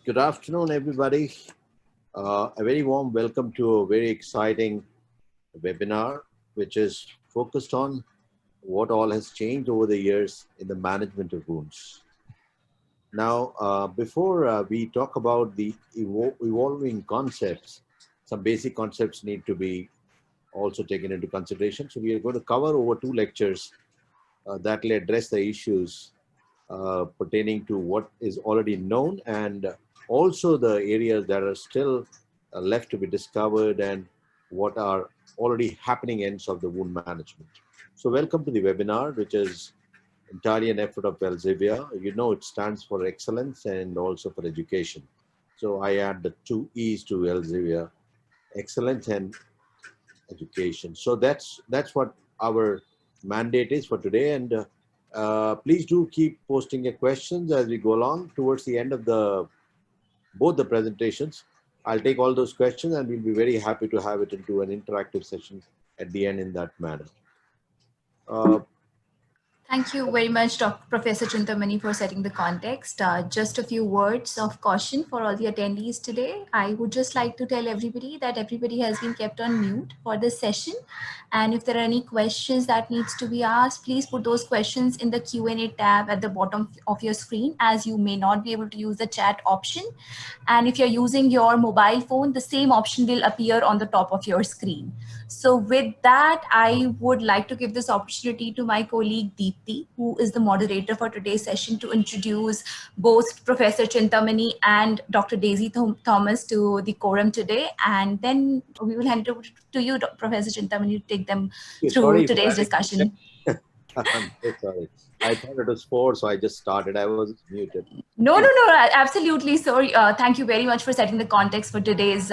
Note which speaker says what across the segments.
Speaker 1: Good afternoon, everybody. A very warm welcome to a very exciting webinar, which is focused on what all has changed over the years in the management of wounds. Now, before we talk about the evolving concepts, some basic concepts need to be also taken into consideration. So we are going to cover over 2 lectures that will address the issues pertaining to what is already known and also the areas that are still left to be discovered and what are already happening ends of the wound management. So welcome to the webinar, which is entirely an effort of Elsevier. You know, it stands for excellence and also for education. So I add the 2 E's to Elsevier, excellence and education. So that's what our mandate is for today. And please do keep posting your questions as we go along. Towards the end of both the presentations, I'll take all those questions and we'll be very happy to have it into an interactive session at the end in that manner.
Speaker 2: Thank you very much, Professor Chintamani, for setting the context. Just a few words of caution for all the attendees today. I would just like to tell everybody that everybody has been kept on mute for this session. And if there are any questions that needs to be asked, please put those questions in the Q&A tab at the bottom of your screen, as you may not be able to use the chat option. And if you're using your mobile phone, the same option will appear on the top of your screen. So with that, I would like to give this opportunity to my colleague Deepti, who is the moderator for today's session, to introduce both Professor Chintamani and Dr. Daisy Thomas to the quorum today. And then we will hand it over to you, Professor Chintamani, to take them through today's discussion.
Speaker 1: I'm so sorry. I thought it was 4, so I just started. I was muted.
Speaker 2: No, absolutely. Sorry. Thank you very much for setting the context for today's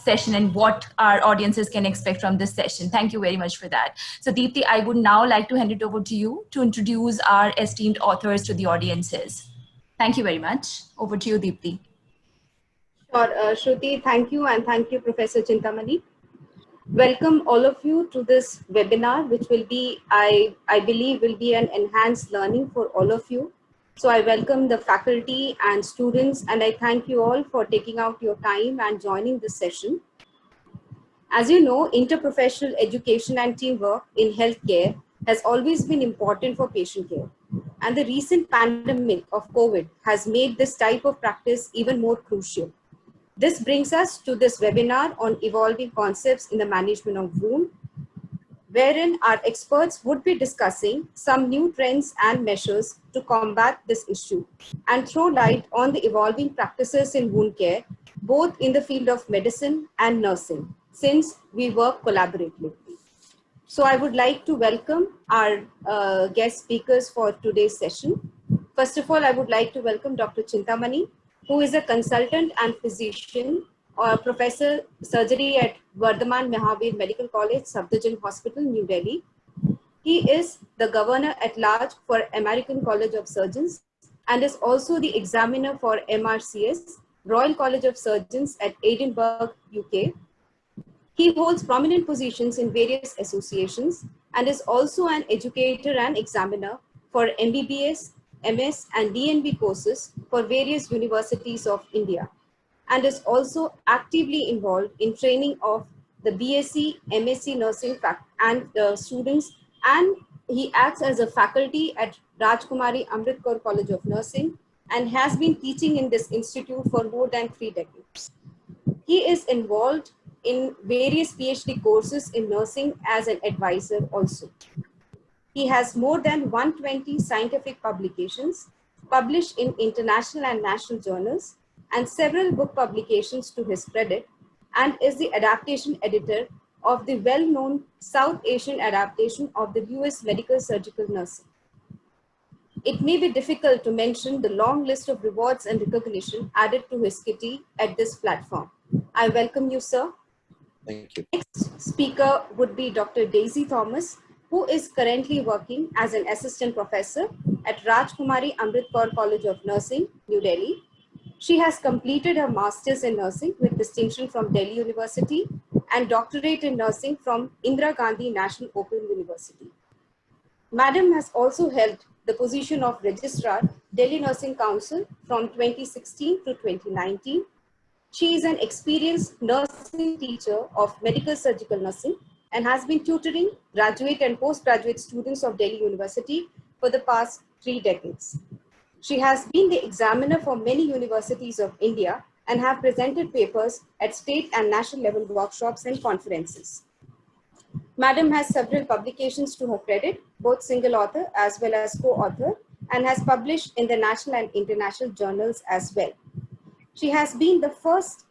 Speaker 2: session and what our audiences can expect from this session. Thank you very much for that. So Deepti, I would now like to hand it over to you to introduce our esteemed authors to the audiences. Thank you very much. Over to you, Deepti.
Speaker 3: Sure, Shruti, thank you, and thank you, Professor Chintamani. Welcome all of you to this webinar, which will be, I believe, will be an enhanced learning for all of you. So I welcome the faculty and students, and I thank you all for taking out your time and joining this session. As you know, interprofessional education and teamwork in healthcare has always been important for patient care. And the recent pandemic of COVID has made this type of practice even more crucial. This brings us to this webinar on evolving concepts in the management of wound, wherein our experts would be discussing some new trends and measures to combat this issue and throw light on the evolving practices in wound care, both in the field of medicine and nursing, since we work collaboratively. So I would like to welcome our guest speakers for today's session. First of all, I would like to welcome Dr. Chintamani, who is a consultant and physician, professor surgery at Vardhaman Mahavir Medical College, Safdarjung Hospital, New Delhi. He is the governor at large for American College of Surgeons and is also the examiner for MRCS, Royal College of Surgeons at Edinburgh, UK. He holds prominent positions in various associations and is also an educator and examiner for MBBS, MS and DNB courses for various universities of India, and is also actively involved in training of the BSc, MSc nursing and students, and he acts as a faculty at Rajkumari Amrit Kaur College of Nursing and has been teaching in this institute for more than 3 decades. He is involved in various PhD courses in nursing as an advisor also. He has more than 120 scientific publications published in international and national journals and several book publications to his credit, and is the adaptation editor of the well-known South Asian adaptation of the US Medical Surgical Nursing. It may be difficult to mention the long list of rewards and recognition added to his kitty at this platform. I welcome you, sir.
Speaker 1: Thank you.
Speaker 3: Next speaker would be Dr. Daisy Thomas, who is currently working as an assistant professor at Rajkumari Amrit Kaur College of Nursing, New Delhi. She has completed her master's in nursing with distinction from Delhi University and doctorate in nursing from Indira Gandhi National Open University. Madam has also held the position of registrar Delhi Nursing Council from 2016 to 2019. She is an experienced nursing teacher of medical surgical nursing and has been tutoring graduate and postgraduate students of Delhi University for the past 3 decades. She has been the examiner for many universities of India and have presented papers at state and national level workshops and conferences. Madam has several publications to her credit, both single author as well as co-author, and has published in the national and international journals as well. She has been the first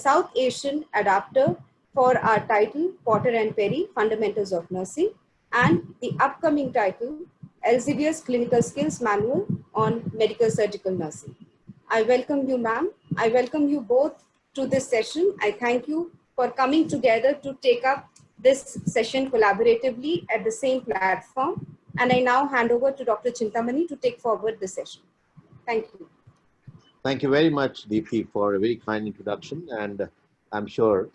Speaker 3: South Asian adapter for our title, Potter and Perry, Fundamentals of Nursing, and the upcoming title, Elsevier's Clinical Skills Manual on Medical Surgical Nursing. I welcome you, ma'am. I welcome you both to this session. I thank you for coming together to take up this session collaboratively at the same platform. And I now hand over to Dr. Chintamani to take forward the session. Thank you.
Speaker 1: Thank you very much, Deepthi, for a very kind introduction. And I'm sure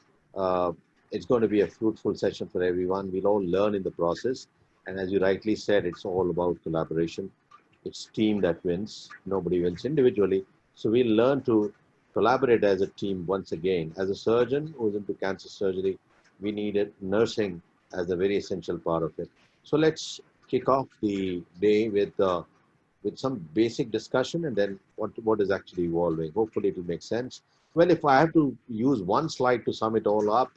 Speaker 1: it's going to be a fruitful session for everyone. We'll all learn in the process. And as you rightly said, it's all about collaboration. It's team that wins. Nobody wins individually. So we'll learn to collaborate as a team once again. As a surgeon who's into cancer surgery, we needed nursing as a very essential part of it. So let's kick off the day with some basic discussion and then what is actually evolving. Hopefully it will make sense. Well, if I have to use one slide to sum it all up,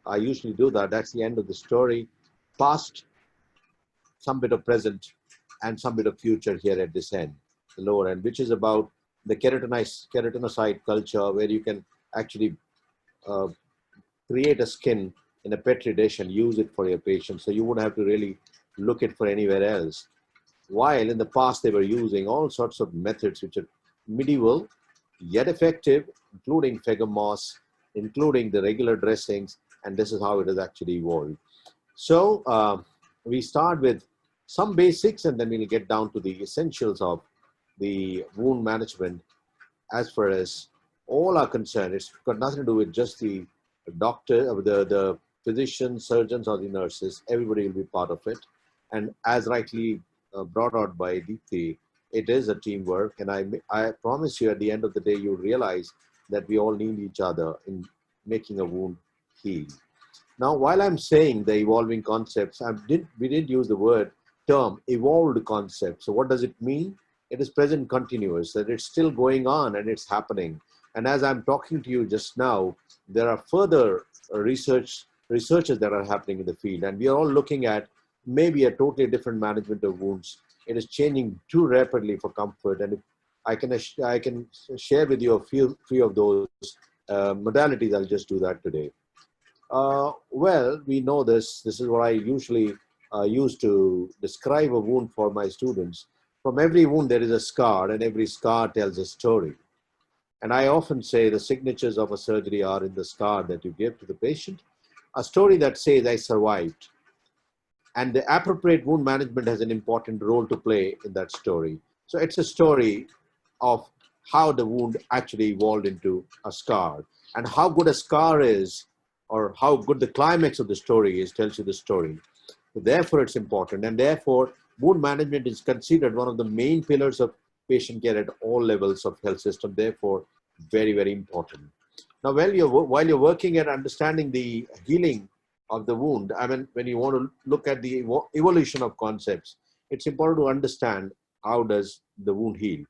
Speaker 1: I usually do that. That's the end of the story. Past, some bit of present, and some bit of future here at this end, the lower end, which is about the keratinocyte culture, where you can actually create a skin in a petri dish and use it for your patients. So you wouldn't have to really look it for anywhere else. While in the past, they were using all sorts of methods which are medieval, yet effective, including Phagomoss, including the regular dressings, and this is how it has actually evolved. So we start with some basics, and then we'll get down to the essentials of the wound management. As far as all are concerned, it's got nothing to do with just the doctor, the physicians, surgeons, or the nurses. Everybody will be part of it. And as rightly brought out by Deepthi, it is a teamwork. And I promise you, at the end of the day, you'll realize that we all need each other in making a wound heal. Now, while I'm saying the evolving concepts, we did use the term evolved concept. So what does it mean? It is present continuous, that it's still going on and it's happening. And as I'm talking to you just now, there are further researches that are happening in the field. And we are all looking at maybe a totally different management of wounds. It is changing too rapidly for comfort. And if I can share with you a few of those modalities, I'll just do that today. Well, we know this. This is what I usually use to describe a wound for my students. From every wound, there is a scar, and every scar tells a story. And I often say the signatures of a surgery are in the scar that you give to the patient, a story that says, I survived. And the appropriate wound management has an important role to play in that story. So it's a story of how the wound actually evolved into a scar. And how good a scar is, or how good the climax of the story is, tells you the story. So therefore, it's important. And therefore, wound management is considered one of the main pillars of patient care at all levels of health system. Therefore, very, very important. Now, while you're working at understanding the healing of the wound, I mean, when you want to look at the evolution of concepts, it's important to understand how does the wound heal.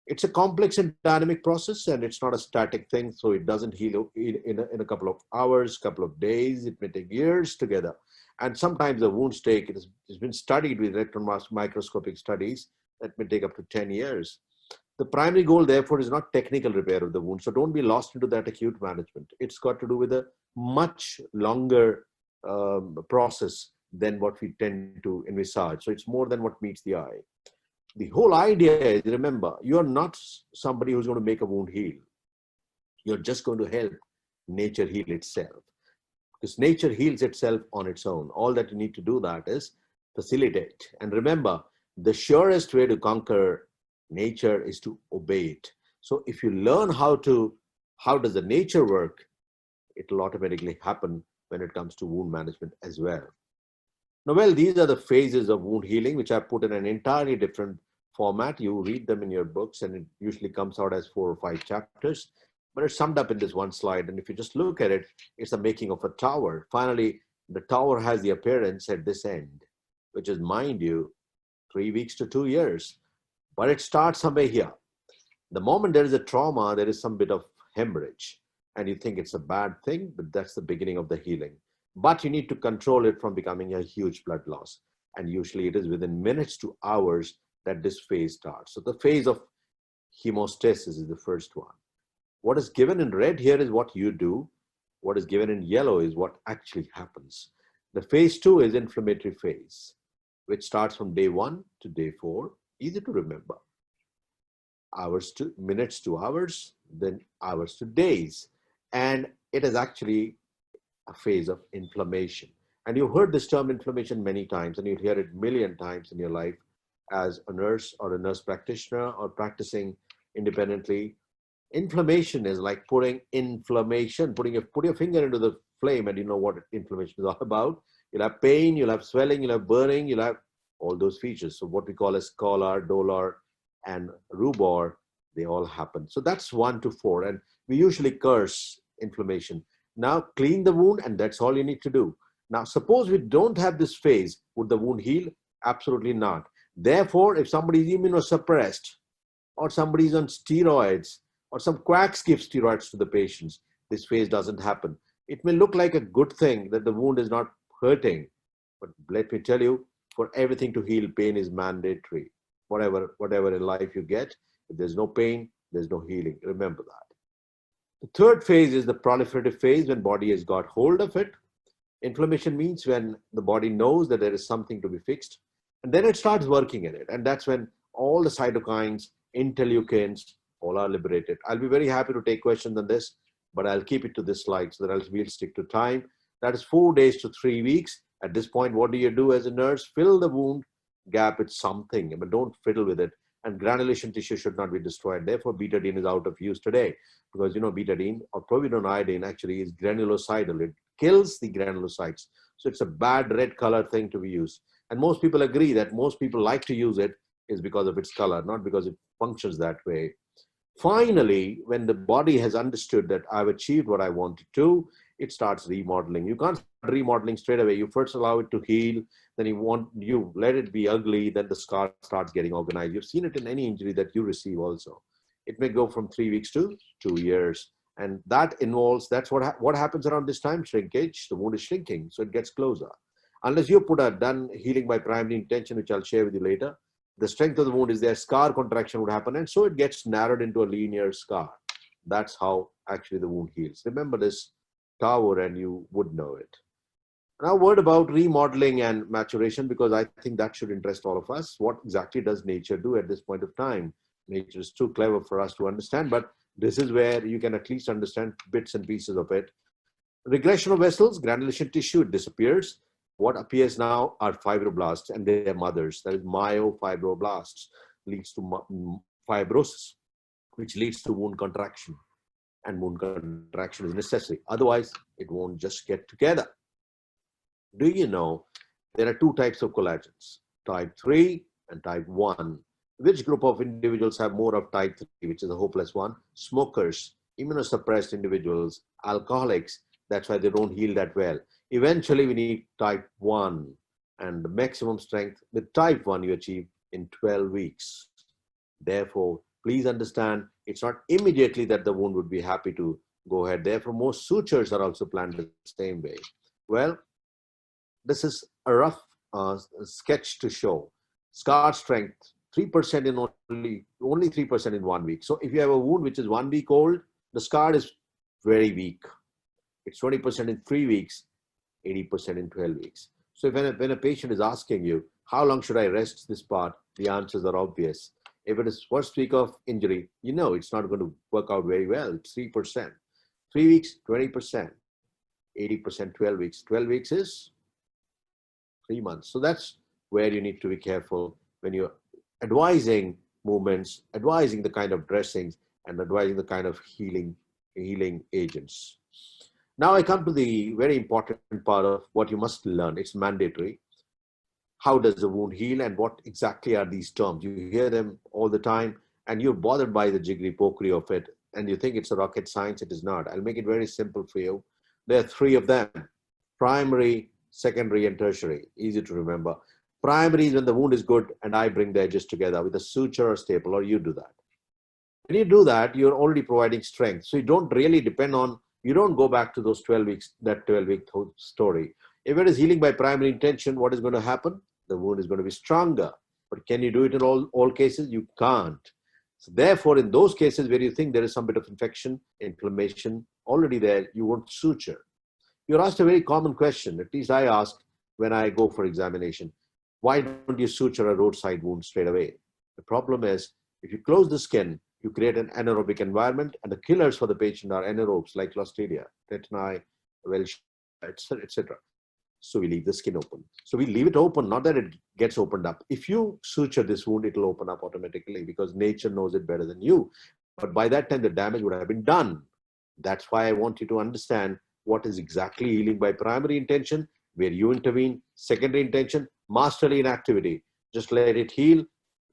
Speaker 1: It's a complex and dynamic process, and it's not a static thing. So it doesn't heal in a couple of hours, couple of days. It may take years together. And sometimes the wounds it's been studied with electron microscopic studies that may take up to 10 years. The primary goal, therefore, is not technical repair of the wound. So don't be lost into that acute management. It's got to do with a much longer process than what we tend to envisage. So it's more than what meets the eye. The whole idea is, remember, you're not somebody who's going to make a wound heal. You're just going to help nature heal itself. Because nature heals itself on its own. All that you need to do that is facilitate. And remember, the surest way to conquer nature is to obey it. So if you learn how does the nature work, it will automatically happen when it comes to wound management as well. Now, well, these are the phases of wound healing, which I put in an entirely different format. You read them in your books, and it usually comes out as 4 or 5 chapters, but it's summed up in this one slide. And if you just look at it, it's the making of a tower. Finally, the tower has the appearance at this end, which is, mind you, 3 weeks to 2 years. But it starts somewhere here. The moment there is a trauma, there is some bit of hemorrhage, and you think it's a bad thing, but that's the beginning of the healing. But you need to control it from becoming a huge blood loss. And usually it is within minutes to hours that this phase starts. So the phase of hemostasis is the first one. What is given in red here is what you do. What is given in yellow is what actually happens. The phase 2 is inflammatory phase, which starts from day 1 to day 4. Easy to remember. Hours to minutes to hours, then hours to days. And it is actually a phase of inflammation. And you've heard this term inflammation many times, and you'll hear it a million times in your life as a nurse or a nurse practitioner or practicing independently. Inflammation is like putting inflammation, put your finger into the flame, and you know what inflammation is all about. You'll have pain, you'll have swelling, you'll have burning, you'll have all those features. So what we call as scalar, dolor, and rubor, they all happen. So that's 1 to 4, and we usually curse inflammation. Now clean the wound, and that's all you need to do. Now suppose we don't have this phase, would the wound heal? Absolutely not. Therefore, if somebody is immunosuppressed, or somebody is on steroids, or some quacks give steroids to the patients, this phase doesn't happen. It may look like a good thing that the wound is not hurting, but let me tell you, for everything to heal, pain is mandatory. Whatever in life you get, if there's no pain, there's no healing. Remember that. The third phase is the proliferative phase, when body has got hold of it. Inflammation means when the body knows that there is something to be fixed, and then it starts working in it. And that's when all the cytokines, interleukins, all are liberated. I'll be very happy to take questions on this, but I'll keep it to this slide so that we'll stick to time. That is 4 days to 3 weeks. At this point, what do you do as a nurse? Fill the wound gap with something, but don't fiddle with it. And granulation tissue should not be destroyed. Therefore, betadine is out of use today, because betadine or povidone iodine actually is granulocidal. It kills the granulocytes. So it's a bad red color thing to be used. And most people agree that most people like to use it is because of its color, not because it functions that way. Finally, when the body has understood that I've achieved what I wanted to, it starts remodeling. You can't start remodeling straight away. You first allow it to heal, then you let it be ugly, then the scar starts getting organized. You've seen it in any injury that you receive also. It may go from 3 weeks to 2 years. And that involves, that's what happens around this time, shrinkage. The wound is shrinking, so it gets closer. Unless you put a done healing by primary intention, which I'll share with you later, the strength of the wound is there, scar contraction would happen, and so it gets narrowed into a linear scar. That's how actually the wound heals. Remember this tower and you would know it. Now, a word about remodeling and maturation, because I think that should interest all of us. What exactly does nature do at this point of time? Nature is too clever for us to understand, but this is where you can at least understand bits and pieces of it. Regression of vessels, granulation tissue, it disappears. What appears now are fibroblasts and their mothers. That is myofibroblasts, leads to fibrosis, which leads to wound contraction. And wound contraction is necessary. Otherwise, it won't just get together. Do you know there are 2 types of collagens, type 3 and type 1? Which group of individuals have more of type 3, which is a hopeless one? Smokers, immunosuppressed individuals, alcoholics. That's why they don't heal that well. Eventually, we need type 1, and the maximum strength with type 1 you achieve in 12 weeks. Therefore, please understand, it's not immediately that the wound would be happy to go ahead. Therefore, most sutures are also planned the same way. Well, this is a rough sketch to show. Scar strength, 3% in only 3% in 1 week. So if you have a wound which is 1 week old, the scar is very weak. It's 20% in 3 weeks, 80% in 12 weeks. So when a patient is asking you, how long should I rest this part? The answers are obvious. If it is first week of injury, you know it's not going to work out very well. It's 3%. 3 weeks, 20%. 80%, 12 weeks. 12 weeks is 3 months. So that's where you need to be careful when you're advising movements, advising the kind of dressings, and advising the kind of healing agents. Now I come to the very important part of what you must learn. It's mandatory. how does the wound heal and what exactly are these terms? You hear them all the time and you're bothered by the jiggery pokery of it and you think it's a rocket science. It is not. I'll make it very simple for you. There are three of them: primary, secondary, and tertiary. Easy to remember. Primary is when the wound is good and I bring the edges together with a suture or staple, or you do that. When you do that, you're already providing strength. So you don't really depend on, you don't go back to those 12 weeks, that 12-week story. If it is healing by primary intention, what is going to happen? The wound is going to be stronger. But can you do it in all cases? You can't. So therefore, in those cases where you think there is some bit of infection, inflammation already there, you won't suture. You're asked a very common question, at least I ask when I go for examination. Why don't you suture a roadside wound straight away? The problem is, if you close the skin, you create an anaerobic environment, and the killers for the patient are anaerobes like Clostridia, tetani, Welsh, etc. So we leave the skin open. So we leave it open, not that it gets opened up. If you suture this wound, it will open up automatically because nature knows it better than you. But by that time, the damage would have been done. That's why I want you to understand what is exactly healing by primary intention, where you intervene, secondary intention, masterly inactivity. Just let it heal,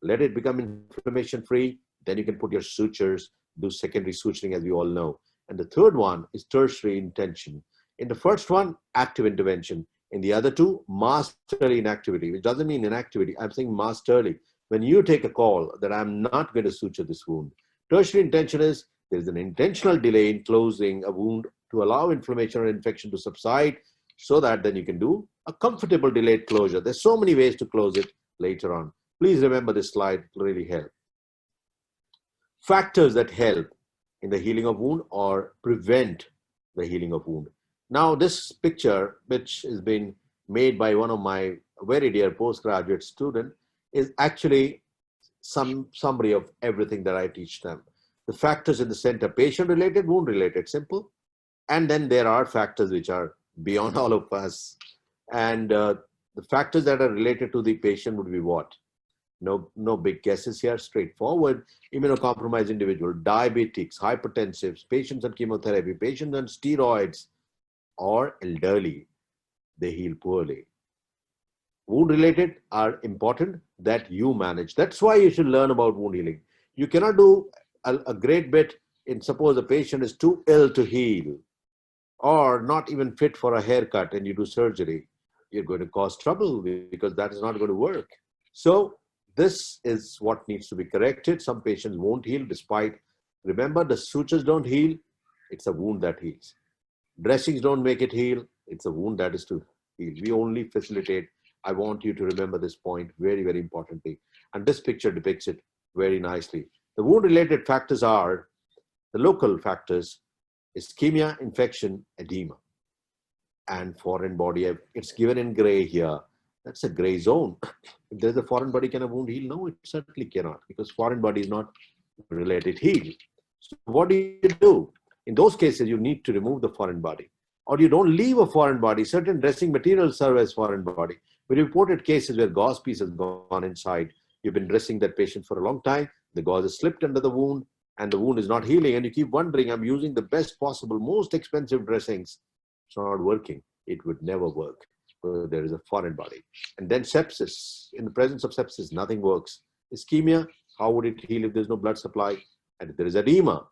Speaker 1: let it become inflammation-free. Then you can put your sutures, do secondary suturing, as we all know. And the third one is tertiary intention. In the first one, active intervention. In the other two, masterly inactivity, which doesn't mean inactivity. I'm saying masterly. When you take a call that I'm not going to suture this wound, tertiary intention is there's an intentional delay in closing a wound to allow inflammation or infection to subside so that then you can do a comfortable delayed closure. There's so many ways to close it later on. Please remember this slide, it will really help. Factors that help in the healing of wound or prevent the healing of wound. Now, this picture, which has been made by one of my very dear postgraduate student, is actually some summary of everything that I teach them. The factors in the center, patient-related, wound-related, simple. And then there are factors which are beyond all of us. And the factors that are related to the patient would be what? No big guesses here, straightforward. Immunocompromised individual, diabetics, hypertensives, patients on chemotherapy, patients on steroids, or elderly, they heal poorly. Wound related are important that you manage. That's why you should learn about wound healing. You cannot do a great bit in, suppose a patient is too ill to heal or not even fit for a haircut and you do surgery. You're going to cause trouble because that is not going to work. So this is what needs to be corrected. Some patients won't heal despite, remember, the sutures don't heal. It's a wound that heals. Dressings don't make it heal. It's a wound that is to heal. We only facilitate. I want you to remember this point very, very importantly. And this picture depicts it very nicely. The wound-related factors are the local factors: ischemia, infection, edema, and foreign body. It's given in gray here. That's a gray zone. If there's a foreign body, can a wound heal? No, it certainly cannot, because foreign body is not related heal. So what do you do? In those cases, you need to remove the foreign body, or you don't leave a foreign body. Certain dressing materials serve as foreign body. We reported cases where gauze piece has gone inside. You've been dressing that patient for a long time. The gauze has slipped under the wound and the wound is not healing. And you keep wondering, I'm using the best possible, most expensive dressings. It's not working. It would never work. There is a foreign body. And then sepsis. In the presence of sepsis, nothing works. Ischemia, how would it heal if there's no blood supply? And if there is edema,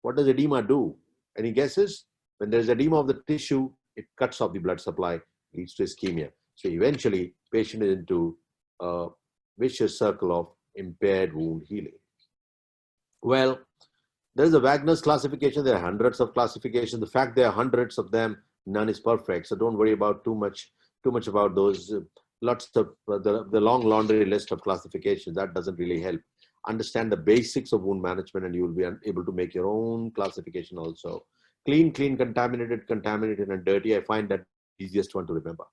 Speaker 1: what does edema do? Any guesses? When there's edema of the tissue, it cuts off the blood supply, leads to ischemia. So eventually, patient is into a vicious circle of impaired wound healing. Well, there's a Wagner's classification. There are hundreds of classifications. The fact there are hundreds of them, none is perfect. So don't worry about too much about those. Lots of the long laundry list of classifications. That doesn't really help. Understand the basics of wound management and you will be able to make your own classification also. Clean, contaminated, and dirty. I find that easiest one to remember.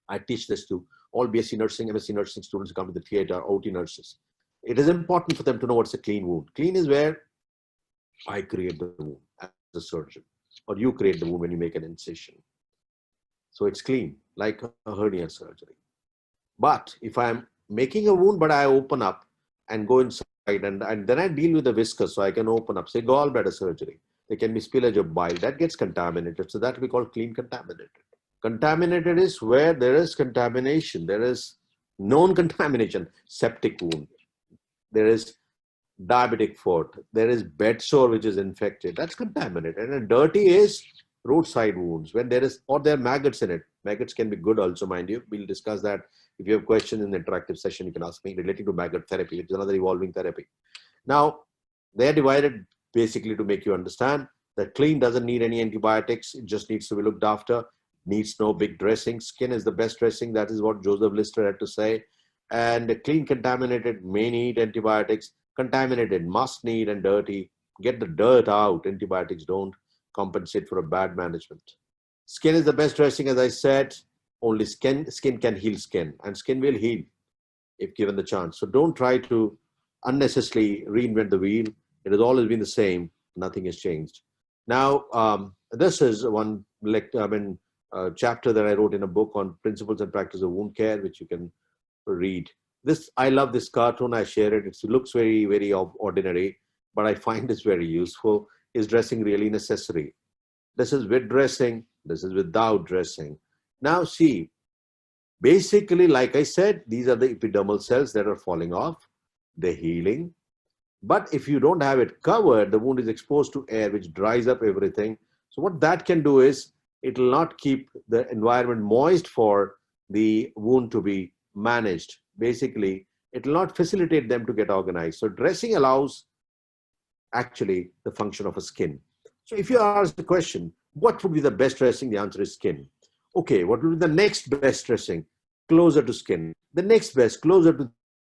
Speaker 1: I teach this to all BSc nursing, MSc nursing students who come to the theater, OT nurses. It is important for them to know what's a clean wound. Clean is where I create the wound as a surgeon, or you create the wound when you make an incision. So it's clean, like a hernia surgery. But if I'm making a wound, but I open up and go inside, and then I deal with the viscous, so I can open up, say gallbladder surgery. There can be spillage of bile, that gets contaminated. So that we call clean contaminated. Contaminated is where there is contamination. There is known contamination, septic wound. There is diabetic foot. There is bed sore which is infected. That's contaminated. And dirty is roadside wounds when there is, or there are maggots in it. Maggots can be good also, mind you. We'll discuss that. If you have questions in the interactive session, you can ask me relating to maggot therapy, which is another evolving therapy. Now, they are divided basically to make you understand that clean doesn't need any antibiotics. It just needs to be looked after. Needs no big dressing. Skin is the best dressing. That is what Joseph Lister had to say. And clean contaminated may need antibiotics. Contaminated must need, and dirty, get the dirt out. Antibiotics don't compensate for a bad management. Skin is the best dressing, as I said. Only skin can heal skin, and skin will heal if given the chance. So don't try to unnecessarily reinvent the wheel. It has always been the same. Nothing has changed. Now, this is one chapter that I wrote in a book on principles and practice of wound care, which you can read. This, I love this cartoon. I share it. It looks very, very ordinary, but I find this very useful. Is dressing really necessary? This is with dressing. This is without dressing. Now see, basically, like I said, these are the epidermal cells that are falling off. They're healing. But if you don't have it covered, the wound is exposed to air, which dries up everything. So what that can do is, it will not keep the environment moist for the wound to be managed. Basically, it will not facilitate them to get organized. So dressing allows actually the function of a skin. So if you ask the question, what would be the best dressing? The answer is skin. Okay, what would be the next best dressing? Closer to skin. The next best, closer to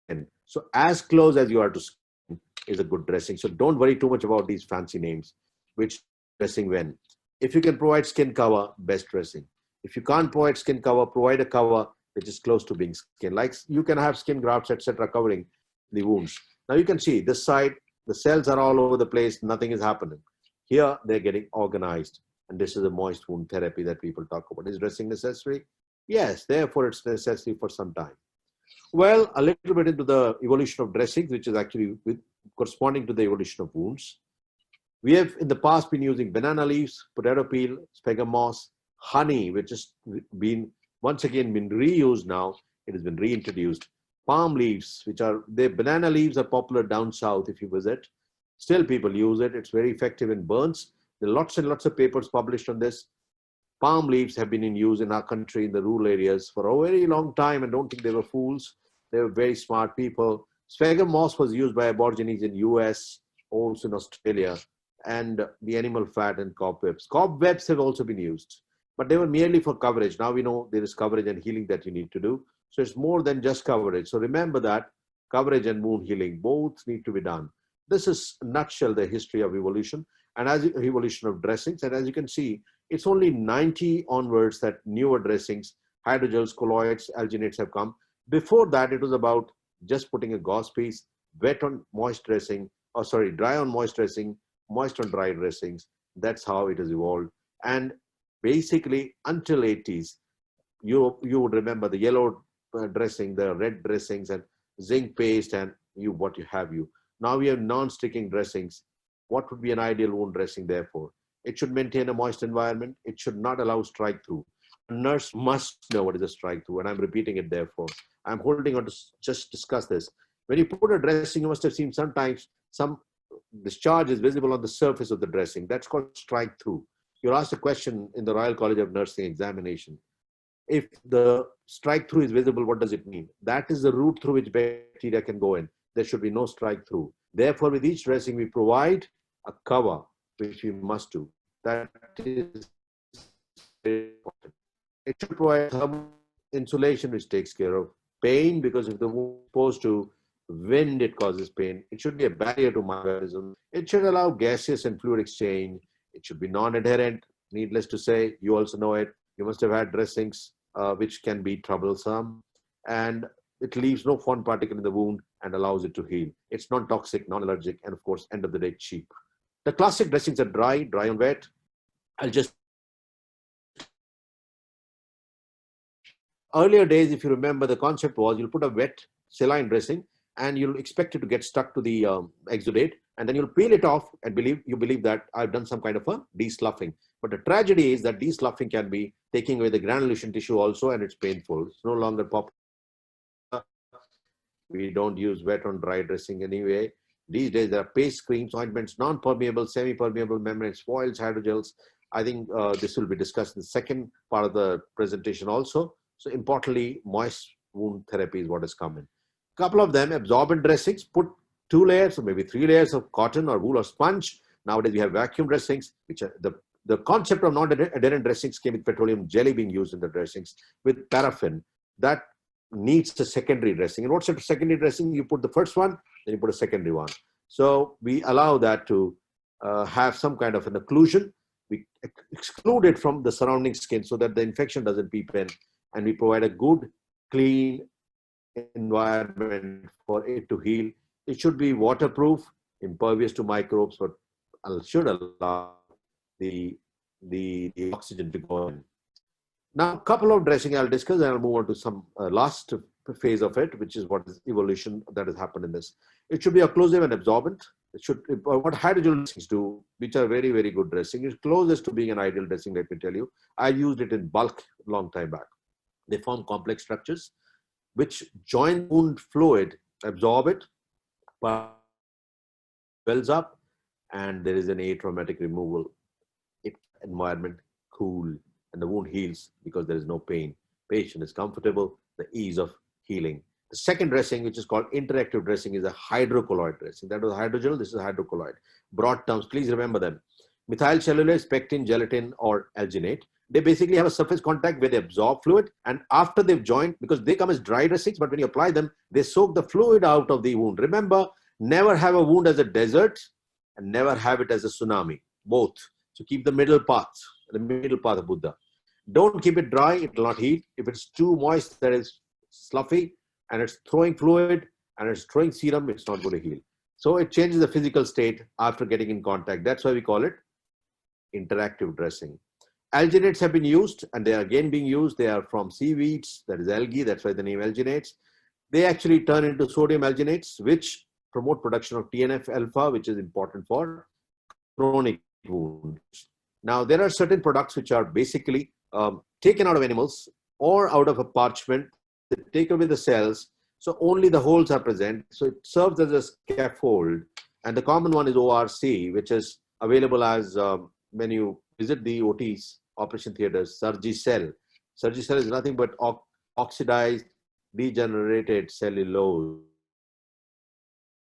Speaker 1: skin. So as close as you are to skin is a good dressing. So don't worry too much about these fancy names. Which dressing when? If you can provide skin cover, best dressing. If you can't provide skin cover, provide a cover which is close to being skin. Like you can have skin grafts, etc., covering the wounds. Now you can see this side, the cells are all over the place. Nothing is happening. Here, they're getting organized. And this is a moist wound therapy that people talk about. Is dressing necessary? Yes, therefore it's necessary for some time. Well, a little bit into the evolution of dressings, which is actually corresponding to the evolution of wounds. We have in the past been using banana leaves, potato peel, sphagnum moss, honey, which has been once again been reused now. It has been reintroduced. Palm leaves, which are, the banana leaves are popular down south if you visit. Still people use it. It's very effective in burns. There are lots and lots of papers published on this. Palm leaves have been in use in our country in the rural areas for a very long time, and don't think they were fools. They were very smart people. Sphagnum moss was used by Aborigines in US, also in Australia, and the animal fat and cobwebs. Cobwebs have also been used, but they were merely for coverage. Now we know there is coverage and healing that you need to do. So it's more than just coverage. So remember that coverage and wound healing both need to be done. This is, in a nutshell, the history of evolution and as evolution of dressings. And as you can see, it's only 90 onwards that newer dressings, hydrogels, colloids, alginates have come. Before that, it was about just putting a gauze piece, wet on moist dressing, or sorry, dry on moist dressing, moist on dry dressings. That's how it has evolved. And basically, until 80s, you would remember the yellow dressing, the red dressings, and zinc paste, and what you have. Now we have non-sticking dressings. What would be an ideal wound dressing, therefore? It should maintain a moist environment. It should not allow strike through. A nurse must know what is a strike through, and I'm repeating it, therefore. I'm holding on to just discuss this. When you put a dressing, you must have seen sometimes some discharge is visible on the surface of the dressing. That's called strike through. You're asked a question in the Royal College of Nursing examination. If the strike through is visible, what does it mean? That is the route through which bacteria can go in. There should be no strike through. Therefore, with each dressing, we provide a cover, which we must do. That is very important. It should provide thermal insulation, which takes care of pain, because if the wound is exposed to wind, it causes pain. It should be a barrier to microorganisms. It should allow gaseous and fluid exchange. It should be non-adherent. Needless to say, you also know it. You must have had dressings which can be troublesome, and it leaves no foreign particle in the wound and allows it to heal. It's non-toxic, non-allergic, and of course, end of the day, cheap. The classic dressings are dry, dry on wet. Earlier days, if you remember, the concept was you'll put a wet saline dressing and you'll expect it to get stuck to the exudate. and then you'll peel it off and believe that I've done some kind of a de-sloughing. But the tragedy is that de-sloughing can be taking away the granulation tissue also, and it's painful. It's no longer popular. We don't use wet on dry dressing anyway. These days there are paste creams, ointments, non-permeable, semi-permeable membranes, foils, hydrogels. I think this will be discussed in the second part of the presentation also. So importantly, moist wound therapy is what is common. Couple of them, absorbent dressings, put 2 layers or maybe 3 layers of cotton or wool or sponge. Nowadays we have vacuum dressings, which are the concept of non-adherent dressings came with petroleum jelly being used in the dressings with paraffin. That needs a secondary dressing. And what's a secondary dressing? You put the first one, then you put a secondary one. So we allow that to have some kind of an occlusion. We exclude it from the surrounding skin so that the infection doesn't peep in, and we provide a good, clean environment for it to heal. It should be waterproof, impervious to microbes, but should allow the oxygen to go in. Now, a couple of dressing I'll discuss, and I'll move on to some last phase of it, which is what is evolution that has happened in this. It should be occlusive and absorbent. It should, what hydrogel dressings do, which are very, very good dressing, is closest to being an ideal dressing, let me tell you. I used it in bulk a long time back. They form complex structures which join wound fluid, absorb it, wells up, and there is an atraumatic removal. It environment cool, and the wound heals because there is no pain. Patient is comfortable, the ease of healing. The second dressing, which is called interactive dressing, is a hydrocolloid dressing. That was hydrogel, this is hydrocolloid. Broad terms, please remember them. Methyl cellulose, pectin, gelatin, or alginate. They basically have a surface contact where they absorb fluid, and after they've joined, because they come as dry dressings, but when you apply them, they soak the fluid out of the wound. Remember, never have a wound as a desert and never have it as a tsunami, both. So keep the middle path of Buddha. Don't keep it dry, it will not heal. If it's too moist, that is sloughy, and it's throwing fluid and it's throwing serum, it's not going to heal. So it changes the physical state after getting in contact. That's why we call it interactive dressing. Alginates have been used, and they are again being used. They are from seaweeds, that is algae, that's why the name alginates. They actually turn into sodium alginates, which promote production of TNF alpha, which is important for chronic wounds. Now, there are certain products which are basically taken out of animals or out of a parchment. They take away the cells, so only the holes are present. So it serves as a scaffold. And the common one is ORC, which is available as when you visit the OTs, operation theaters, Surgicel. Surgicel is nothing but oxidized, degenerated cellulose.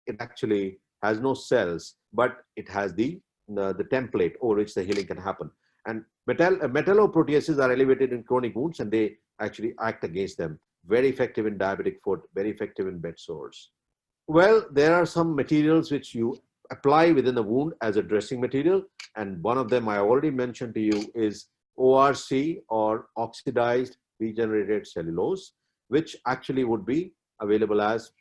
Speaker 1: It actually has no cells, but it has the template over which the healing can happen. And metalloproteases are elevated in chronic wounds, and they actually act against them. Very effective in diabetic foot, very effective in bed sores. Well, there are some materials which you apply within the wound as a dressing material, and one of them I already mentioned to you is ORC, or oxidized regenerated cellulose, which actually would be available as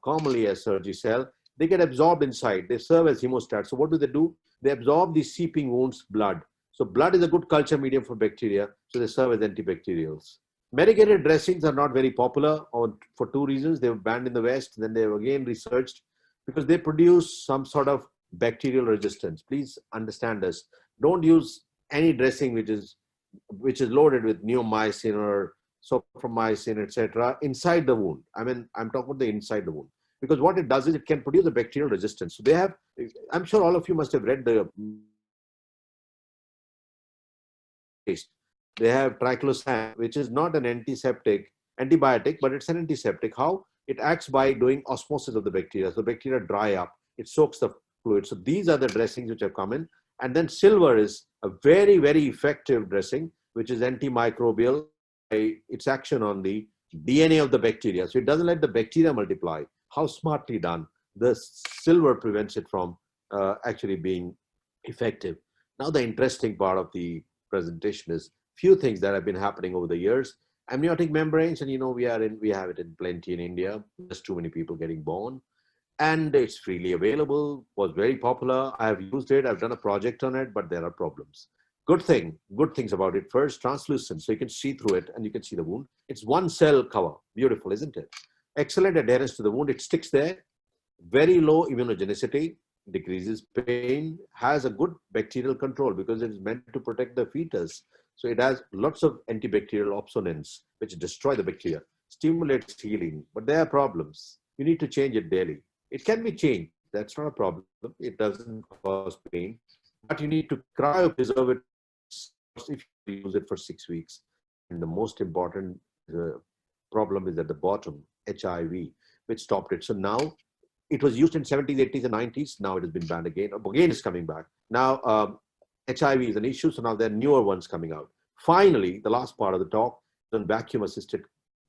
Speaker 1: commonly as Surgicel. They get absorbed inside. They serve as hemostats. So what do? They absorb the seeping wounds blood. So blood is a good culture medium for bacteria, so they serve as antibacterials. Medicated dressings are not very popular for 2 reasons. They were banned in the West, then they were again researched because they produce some sort of bacterial resistance. Please understand this. Don't use any dressing which is loaded with neomycin or sophromycin, etc. inside the wound. I mean, I'm talking about the inside the wound, because what it does is it can produce a bacterial resistance. So they have, I'm sure all of you must have read they have triclosan, which is not an antibiotic, but it's an antiseptic. How? It acts by doing osmosis of the bacteria. So bacteria dry up, it soaks the fluid. So these are the dressings which have come in. And then silver is a very, very effective dressing, which is antimicrobial by its action on the DNA of the bacteria. So it doesn't let the bacteria multiply. How smartly done. The silver prevents it from actually being effective. Now the interesting part of the presentation is few things that have been happening over the years. Amniotic membranes, and we have it in plenty in India. There's too many people getting born, and it's freely available. Was very popular. I have used it. I've done a project on it, but there are problems. Good things about it. First, translucent, so you can see through it and you can see the wound. It's one cell cover. Beautiful, isn't it? Excellent adherence to the wound. It sticks there. Very low immunogenicity, decreases pain, has a good bacterial control because it is meant to protect the fetus. So it has lots of antibacterial opsonins, which destroy the bacteria, stimulates healing, but there are problems. You need to change it daily. It can be changed. That's not a problem. It doesn't cause pain, but you need to cryopreserve it if you use it for 6 weeks. And the most important problem is at the bottom, HIV, which stopped it. So now it was used in 70s, 80s, and 90s. Now it has been banned again. Again, it's coming back. Now, HIV is an issue, so now there are newer ones coming out. Finally, the last part of the talk is on vacuum-assisted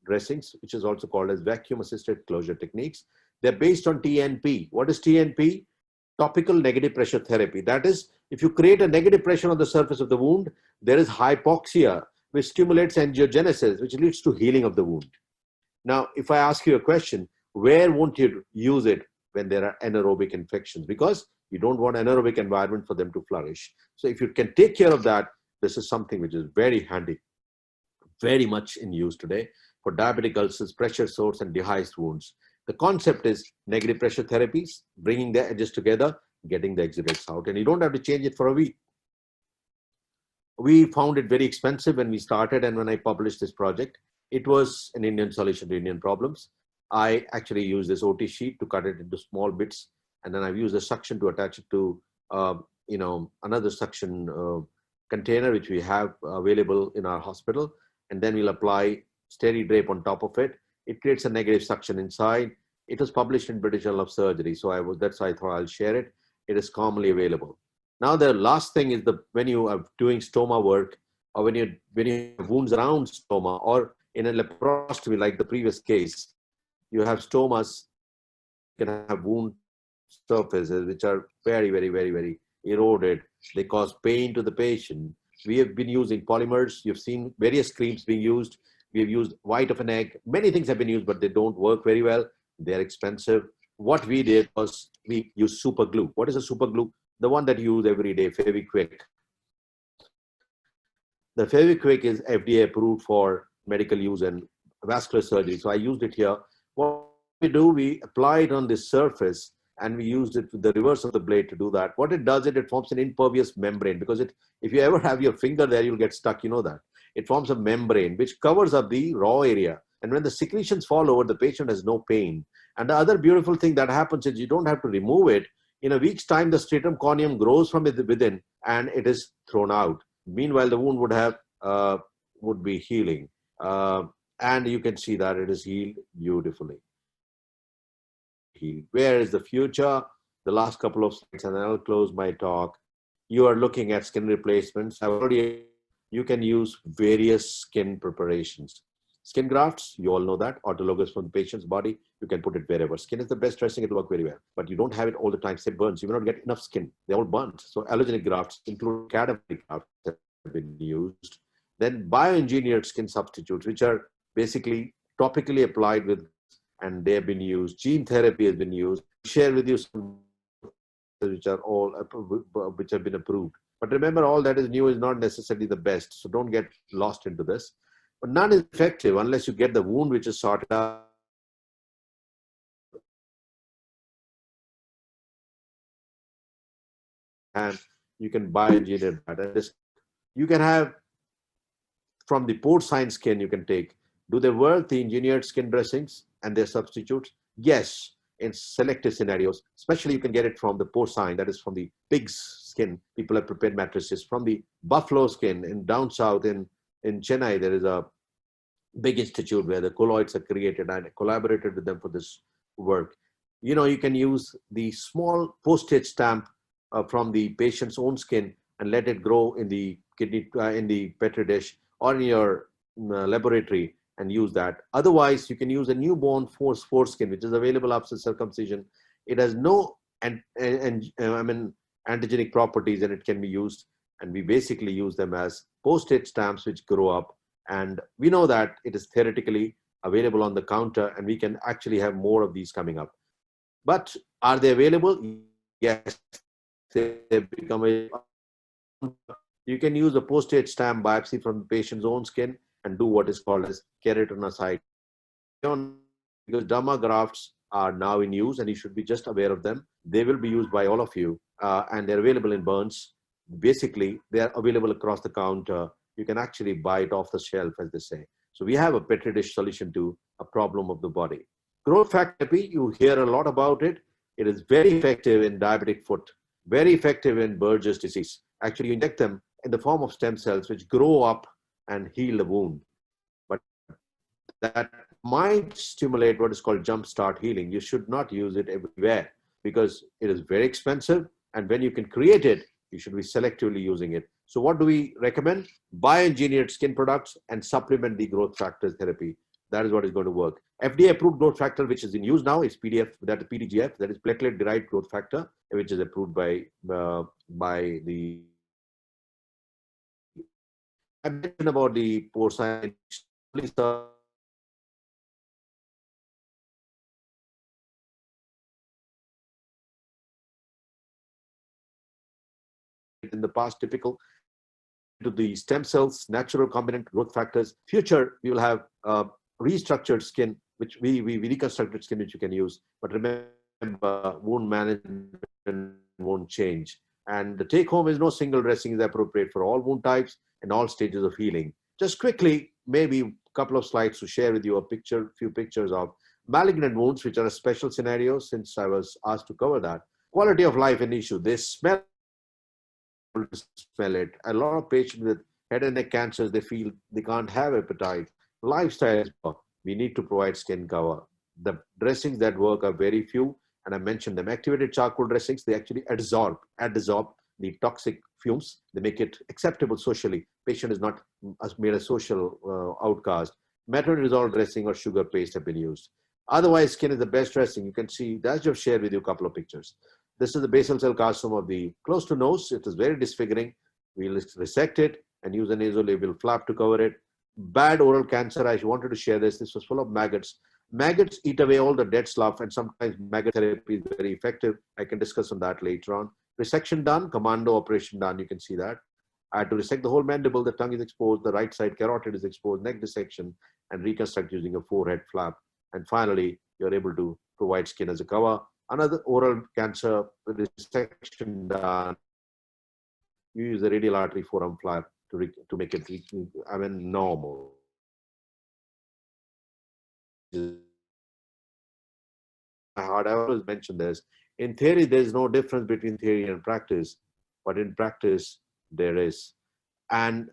Speaker 1: dressings, which is also called as vacuum-assisted closure techniques. They're based on TNP. What is TNP? Topical negative pressure therapy. That is, if you create a negative pressure on the surface of the wound, there is hypoxia, which stimulates angiogenesis, which leads to healing of the wound. Now, if I ask you a question, where won't you use it when there are anaerobic infections? Because you don't want anaerobic environment for them to flourish. So if you can take care of that, this is something which is very handy, very much in use today for diabetic ulcers, pressure sores, and dehisced wounds. The concept is negative pressure therapies, bringing the edges together, getting the exudates out, and you don't have to change it for a week. We found it very expensive when we started, and when I published this project, it was an Indian solution to Indian problems. I actually used this OT sheet to cut it into small bits, and then I've used a suction to attach it to another suction container which we have available in our hospital, and then we'll apply steady drape on top of it. It creates a negative suction inside. It was published in British Journal of Surgery, so that's why I thought I'll share it. It is commonly available. Now the last thing is when you are doing stoma work, or when you have wounds around stoma, or in a laparoscopy like the previous case, you have stomas, you can have wound surfaces which are very, very, very, very eroded. They cause pain to the patient. We have been using polymers. You've seen various creams being used. We have used white of an egg. Many things have been used, but they don't work very well. They're expensive. What we did was we used super glue. What is a super glue? The one that you use every day, Fevikwik. The Fevikwik is FDA approved for medical use and vascular surgery. So I used it here. What we do, we apply it on this surface, and we used it with the reverse of the blade to do that. What it does, it forms an impervious membrane, because if you ever have your finger there, you'll get stuck, you know that. It forms a membrane which covers up the raw area. And when the secretions fall over, the patient has no pain. And the other beautiful thing that happens is you don't have to remove it. In a week's time, the stratum corneum grows from within, and it is thrown out. Meanwhile, the wound would be healing. And you can see that it is healed beautifully. Where is the future? The last couple of slides, and then I'll close my talk. You are looking at skin replacements. You can use various skin preparations. Skin grafts, you all know that, autologous from the patient's body. You can put it wherever. Skin is the best dressing, it will work very well. But you don't have it all the time. Say burns, you may not get enough skin. They're all burnt. So allogenic grafts, including cadaveric grafts, have been used. Then bioengineered skin substitutes, which are basically topically applied with, and they have been used. Gene therapy has been used. Share with you some which have been approved. But remember, all that is new is not necessarily the best. So don't get lost into this. But none is effective unless you get the wound which is sorted out. And you can bioengineer that. You can have from the porcine skin, you can take. Do they work, the engineered skin dressings and their substitutes? Yes, in selective scenarios. Especially you can get it from the porcine, that is from the pig's skin. People have prepared mattresses. From the buffalo skin in down south in Chennai, there is a big institute where the colloids are created, and I collaborated with them for this work. You know, you can use the small postage stamp from the patient's own skin and let it grow in the kidney, in the petri dish, or in your laboratory, and use that. Otherwise, you can use a newborn foreskin, which is available after circumcision. It has no antigenic properties, and it can be used. And we basically use them as postage stamps which grow up. And we know that it is theoretically available on the counter, and we can actually have more of these coming up. But are they available? Yes, they become available. You can use a postage stamp biopsy from the patient's own skin and do what is called as keratinocyte. Because derma grafts are now in use, and you should be just aware of them. They will be used by all of you, and they're available in Burns. Basically, they are available across the counter. You can actually buy it off the shelf, as they say. So we have a petri dish solution to a problem of the body. Growth factor therapy, you hear a lot about it. It is very effective in diabetic foot, very effective in Burgess disease. Actually, you inject them in the form of stem cells, which grow up and heal the wound. But that might stimulate what is called jumpstart healing. You should not use it everywhere because it is very expensive. And when you can create it, you should be selectively using it. So what do we recommend? Bioengineered skin products and supplement the growth factor therapy. That is what is going to work. FDA approved growth factor, which is in use now, is PDGF, that is PDGF, that is platelet derived growth factor, which is approved by the. I mentioned about the porcine. In the past, typical to the stem cells, natural recombinant growth factors. Future, we will have restructured skin, which we reconstructed skin, which you can use. But remember, wound management won't change. And the take home is no single dressing is appropriate for all wound types and all stages of healing. Just quickly, maybe a couple of slides to share with you a few pictures of malignant wounds, which are a special scenario since I was asked to cover that. Quality of life an issue. They smell it. A lot of patients with head and neck cancers, they feel they can't have appetite. Lifestyle, we need to provide skin cover. The dressings that work are very few, and I mentioned them. Activated charcoal dressings, they actually adsorb the toxic fumes. They make it acceptable socially. Patient is not made a social outcast. Metronidazole dressing or sugar paste have been used. Otherwise, skin is the best dressing. You can see, that's just shared with you a couple of pictures. This is the basal cell carcinoma of the close to nose. It is very disfiguring. We'll resect it and use a nasolabial flap to cover it. Bad oral cancer, I wanted to share this. This was full of maggots. Maggots eat away all the dead stuff, and sometimes maggot therapy is very effective. I can discuss on that later on. Resection done, commando operation done, you can see that. I had to resect the whole mandible, the tongue is exposed, the right side carotid is exposed, neck dissection, and reconstruct using a forehead flap. And finally, you're able to provide skin as a cover. Another oral cancer resection done, you use the radial artery forearm flap to make it, normal. I always mention this. In theory, there's no difference between theory and practice, but in practice, there is. And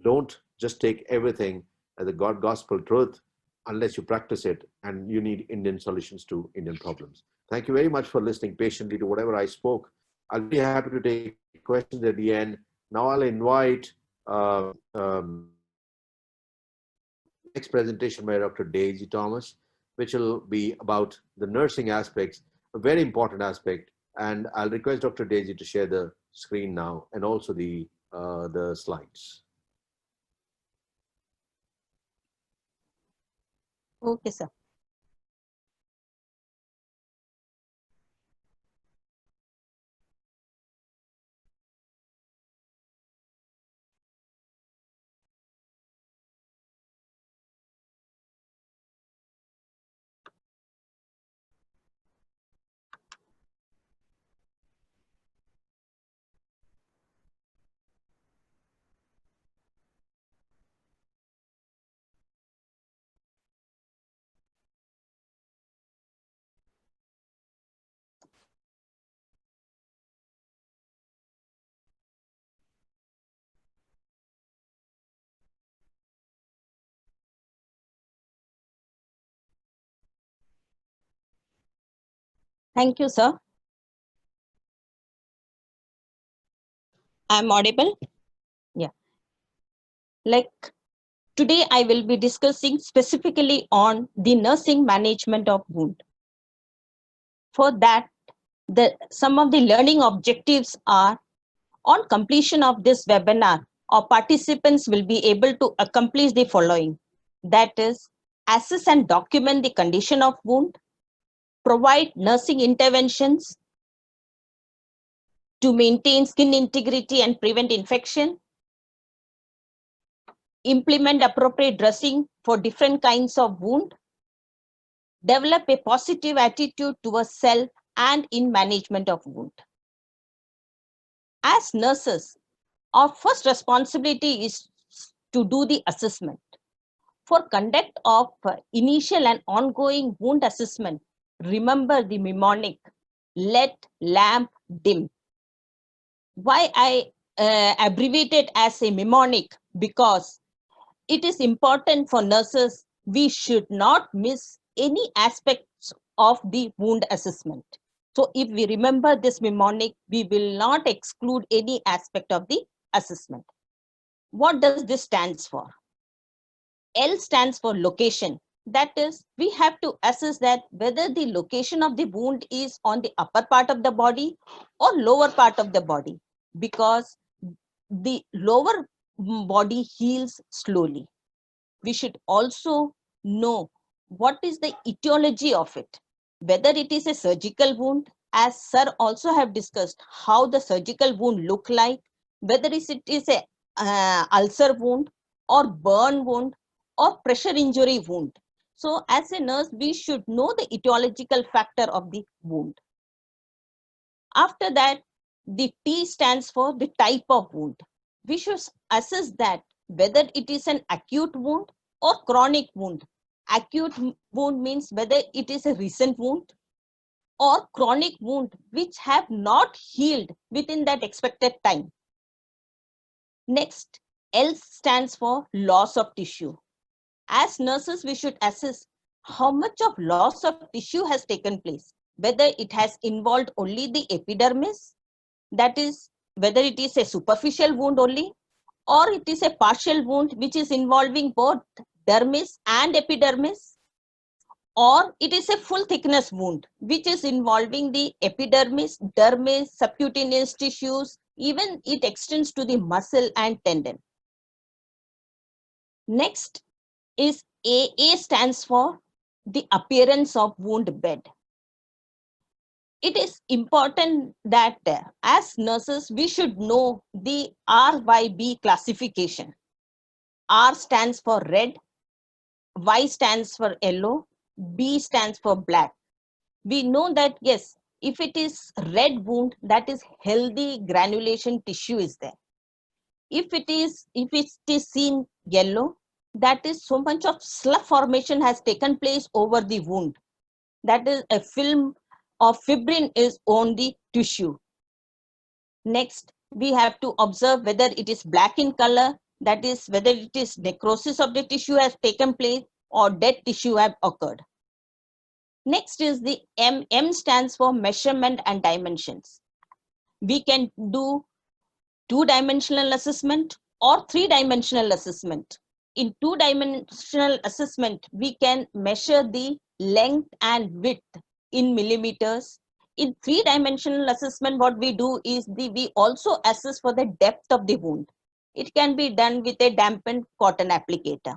Speaker 1: don't just take everything as a gospel truth unless you practice it, and you need Indian solutions to Indian problems. Thank you very much for listening patiently to whatever I spoke. I'll be happy to take questions at the end. Now I'll invite next presentation by Dr. Daisy Thomas, which will be about the nursing aspects, a very important aspect. And I'll request Dr. Daisy to share the screen now and also the slides.
Speaker 4: Okay, sir. Thank you, sir. I'm audible? Yeah. Like today, I will be discussing specifically on the nursing management of wound. For that, some of the learning objectives are: on completion of this webinar, our participants will be able to accomplish the following. That is, assess and document the condition of wound, provide nursing interventions to maintain skin integrity and prevent infection, implement appropriate dressing for different kinds of wound, develop a positive attitude towards self and in management of wound. As nurses, our first responsibility is to do the assessment. For conduct of initial and ongoing wound assessment, remember the mnemonic, let lamp dim. Why I abbreviate it as a mnemonic? Because it is important for nurses. We should not miss any aspects of the wound assessment. So if we remember this mnemonic, we will not exclude any aspect of the assessment. What does this stands for? L stands for location. That is, we have to assess that whether the location of the wound is on the upper part of the body or lower part of the body, because the lower body heals slowly. We should also know what is the etiology of it, whether it is a surgical wound, as sir also have discussed how the surgical wound look like, whether it is a ulcer wound or burn wound or pressure injury wound. So as a nurse, we should know the etiological factor of the wound. After that, the T stands for the type of wound. We should assess that whether it is an acute wound or chronic wound. Acute wound means whether it is a recent wound, or chronic wound which have not healed within that expected time. Next, L stands for loss of tissue. As nurses, we should assess how much of loss of tissue has taken place, whether it has involved only the epidermis, that is, whether it is a superficial wound only, or it is a partial wound which is involving both dermis and epidermis, or it is a full thickness wound which is involving the epidermis, dermis, subcutaneous tissues, even it extends to the muscle and tendon. Next is A. A stands for the appearance of wound bed. It is important that as nurses, we should know the RYB classification. R stands for red, Y stands for yellow, B stands for black. We know that, yes, if it is red wound, that is healthy granulation tissue is there. If it is seen yellow, that is so much of slough formation has taken place over the wound. That is a film of fibrin is on the tissue. Next, we have to observe whether it is black in color, that is whether it is necrosis of the tissue has taken place or dead tissue have occurred. Next is the M. M stands for measurement and dimensions. We can do 2-dimensional assessment or 3-dimensional assessment. In 2-dimensional assessment, we can measure the length and width in millimeters. In 3-dimensional assessment, what we do is we also assess for the depth of the wound. It can be done with a dampened cotton applicator.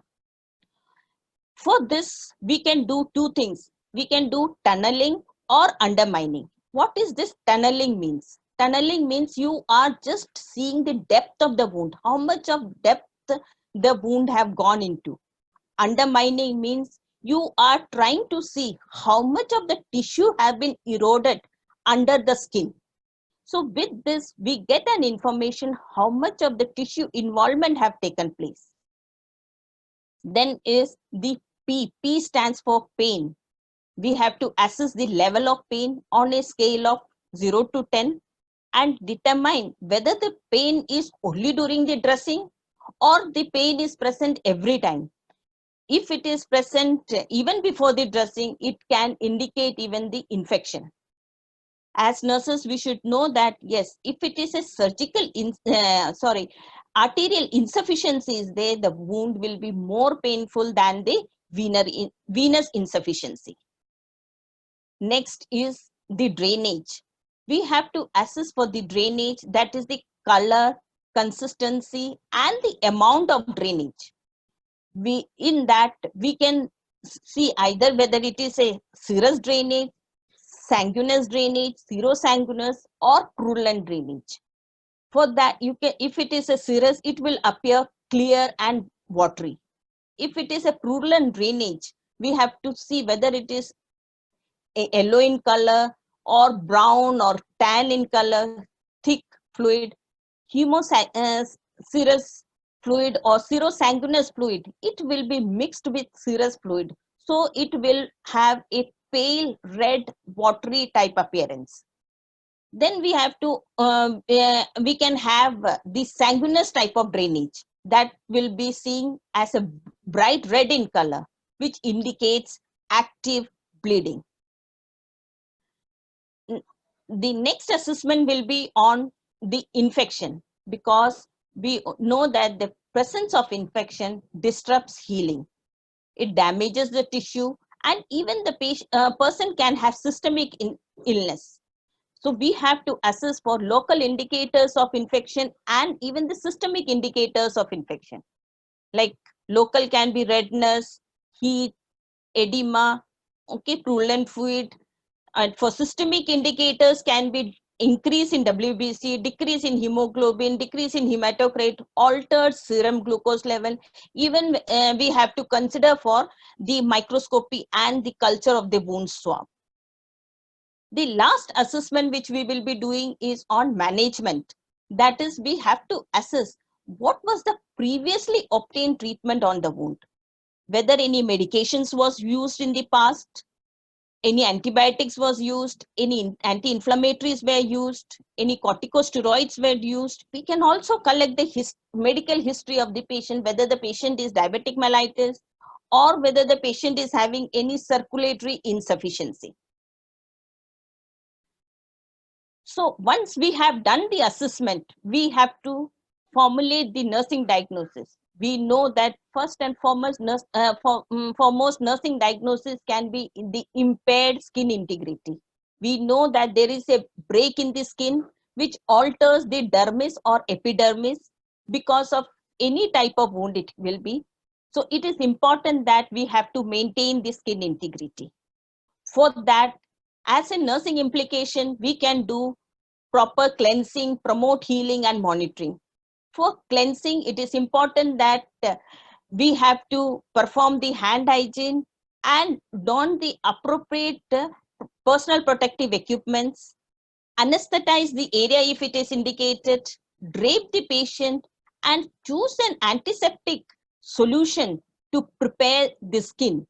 Speaker 4: For this, we can do two things. We can do tunneling or undermining. What is this tunneling means? Tunneling means you are just seeing the depth of the wound, how much of depth the wound have gone into. Undermining means you are trying to see how much of the tissue have been eroded under the skin. So with this, we get an information how much of the tissue involvement have taken place. Then is the P. P stands for pain. We have to assess the level of pain on a scale of 0 to 10 and determine whether the pain is only during the dressing or the pain is present every time. If it is present even before the dressing, it can indicate even the infection. As nurses, we should know that, yes, if it is a arterial insufficiency is there, the wound will be more painful than the venous insufficiency. Next is the drainage. We have to assess for the drainage, that is the color, consistency, and the amount of drainage. In that we can see either whether it is a serous drainage, sanguineous drainage, serosanguineous, or purulent drainage. For that, you can, if it is a serous, it will appear clear and watery. If it is a purulent drainage, we have to see whether it is yellow in color or brown or tan in color, thick fluid, serous fluid or serosanguinous fluid, it will be mixed with serous fluid. So it will have a pale red watery type appearance. Then we have to, we can have the sanguineous type of drainage that will be seen as a bright red in color, which indicates active bleeding. The next assessment will be on the infection, because we know that the presence of infection disrupts healing. It damages the tissue, and even the person can have systemic illness. So we have to assess for local indicators of infection and even the systemic indicators of infection. Like local can be redness, heat, edema, okay, purulent fluid. And for systemic indicators can be increase in WBC, decrease in hemoglobin, decrease in hematocrit, altered serum glucose level. Even we have to consider for the microscopy and the culture of the wound swab. The last assessment which we will be doing is on management. That is, we have to assess what was the previously obtained treatment on the wound, whether any medications was used in the past, any antibiotics was used, any anti-inflammatories were used, any corticosteroids were used. We can also collect the medical history of the patient, whether the patient is diabetic mellitus or whether the patient is having any circulatory insufficiency. So once we have done the assessment, we have to formulate the nursing diagnosis. We know that first and foremost, foremost nursing diagnosis can be in the impaired skin integrity. We know that there is a break in the skin which alters the dermis or epidermis because of any type of wound it will be. So it is important that we have to maintain the skin integrity. For that, as a nursing implication, we can do proper cleansing, promote healing and monitoring. For cleansing, it is important that we have to perform the hand hygiene and don the appropriate personal protective equipments, anesthetize the area if it is indicated, drape the patient, and choose an antiseptic solution to prepare the skin.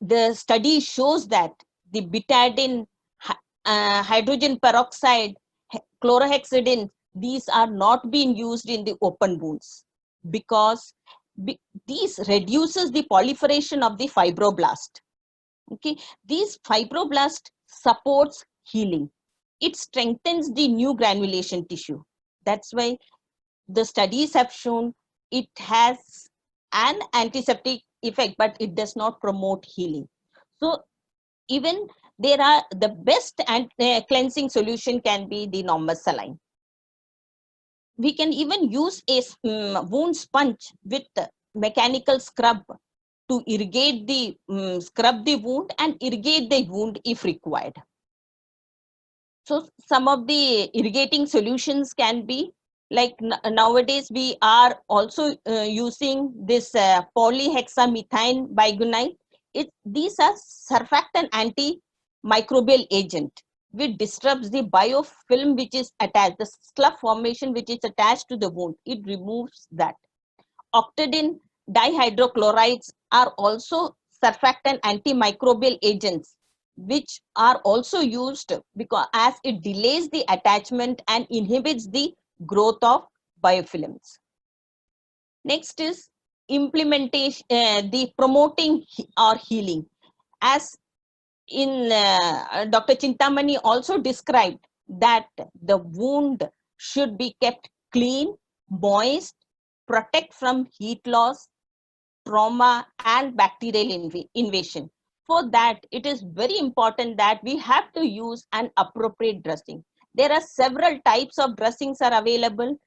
Speaker 4: The study shows that the betadine, hydrogen peroxide, chlorhexidine, these are not being used in the open wounds because these reduces the proliferation of the fibroblast. Okay, these fibroblast supports healing. It strengthens the new granulation tissue. That's why the studies have shown it has an antiseptic effect, but it does not promote healing. So even there are the best cleansing solution can be the normal saline. We can even use a wound sponge with mechanical scrub to irrigate the scrub the wound and irrigate the wound if required. So some of the irrigating solutions can be like nowadays we are also using this polyhexamethine bigunite. These are surfactant antimicrobial agent which disrupts the biofilm which is attached, the slough formation which is attached to the wound. It removes that. Octadine dihydrochlorides are also surfactant antimicrobial agents which are also used because as it delays the attachment and inhibits the growth of biofilms. Next is implementation, the promoting or healing. As in Dr. Chintamani also described that the wound should be kept clean, moist, protect from heat loss, trauma and bacterial invasion. For that, it is very important that we have to use an appropriate dressing. There are several types of dressings are available.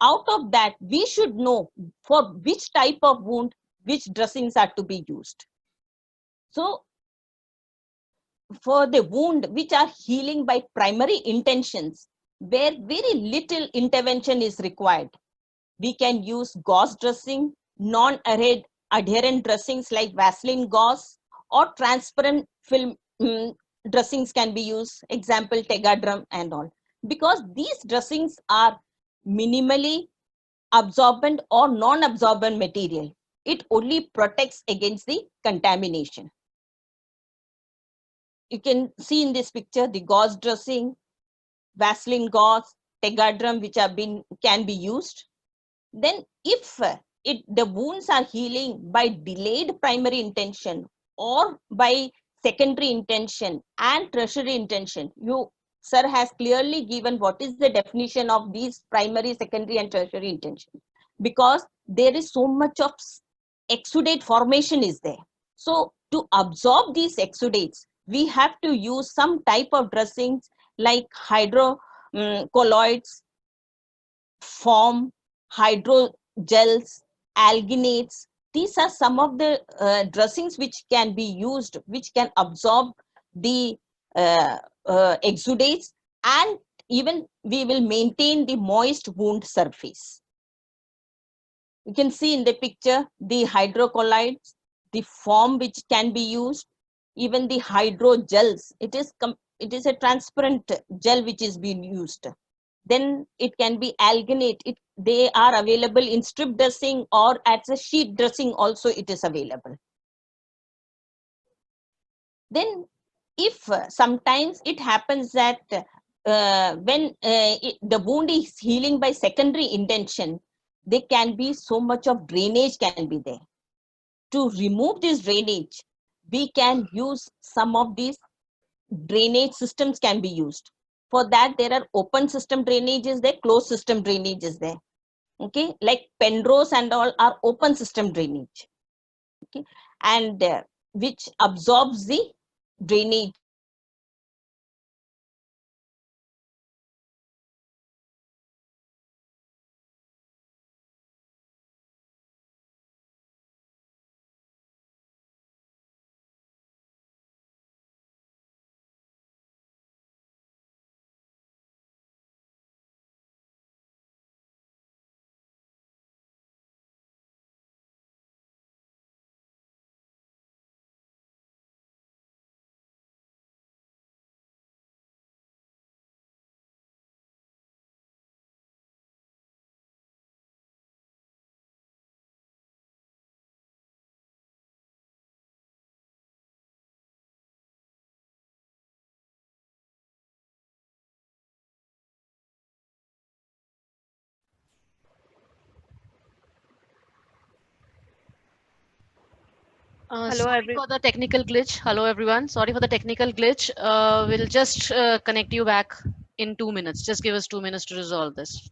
Speaker 4: Out of that, we should know for which type of wound, which dressings are to be used. So for the wound which are healing by primary intentions, where very little intervention is required, we can use gauze dressing, non-adherent dressings like Vaseline gauze or transparent film dressings can be used, example Tegadrum and all, because these dressings are minimally absorbent or non-absorbent material. It only protects against the contamination. You can see in this picture the gauze dressing, Vaseline gauze, Tegadrum, which can be used. Then if the wounds are healing by delayed primary intention or by secondary intention and tertiary intention, sir has clearly given what is the definition of these primary, secondary and tertiary intention, because there is so much of exudate formation is there. So to absorb these exudates, we have to use some type of dressings like hydrocolloids, foam, hydrogels, alginates. These are some of the dressings which can be used, which can absorb the exudates, and even we will maintain the moist wound surface. You can see in the picture the hydrocolloids, the foam which can be used, even the hydrogels. It is a transparent gel which is being used. Then it can be alginate. They are available in strip dressing or as a sheet dressing also it is available. Then if sometimes it happens that when the wound is healing by secondary intention, there can be so much of drainage can be there. To remove this drainage, we can use some of these drainage systems can be used. For that, there are open system drainages there, closed system drainages there. Okay, like Penrose and all are open system drainage. Okay, and which absorbs the drainage.
Speaker 5: Hello,
Speaker 6: Sorry for the technical glitch. Hello, everyone. Sorry for the technical glitch. We'll just connect you back in 2 minutes. Just give us 2 minutes to resolve this.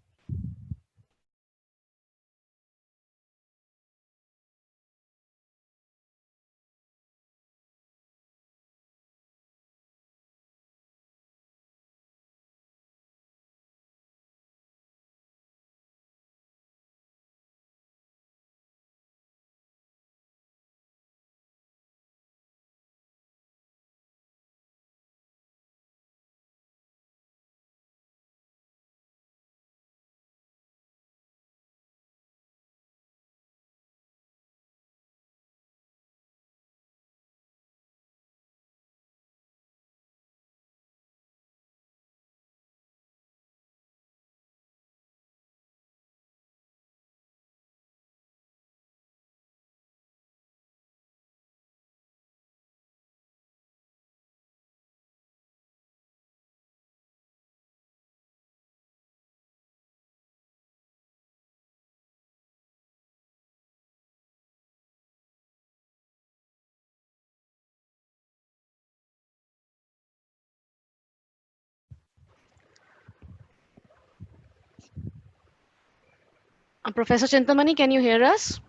Speaker 6: Professor Chintamani, can you hear us?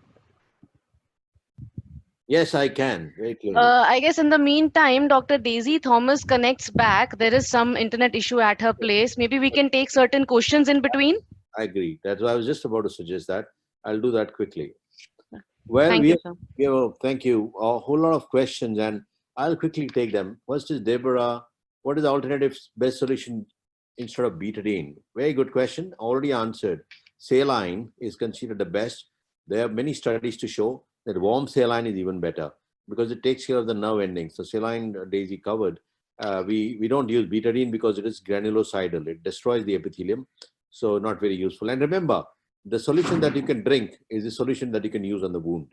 Speaker 1: Yes, I can. Very clearly.
Speaker 6: I guess in the meantime, Dr. Daisy Thomas connects back. There is some internet issue at her place. Maybe we can take certain questions in between.
Speaker 1: I agree. That's why I was just about to suggest that. I'll do that quickly. Well,
Speaker 6: Thank you, sir.
Speaker 1: thank you. A whole lot of questions, and I'll quickly take them. First is Deborah. What is the alternative best solution instead of betadine? Very good question. Already answered. Saline is considered the best. There are many studies to show that warm saline is even better. because it takes care of the nerve endings. So saline Daisy covered. We don't use betadine because it is granulocidal. It destroys the epithelium. So not very useful. And remember, the solution that you can drink is the solution that you can use on the wound.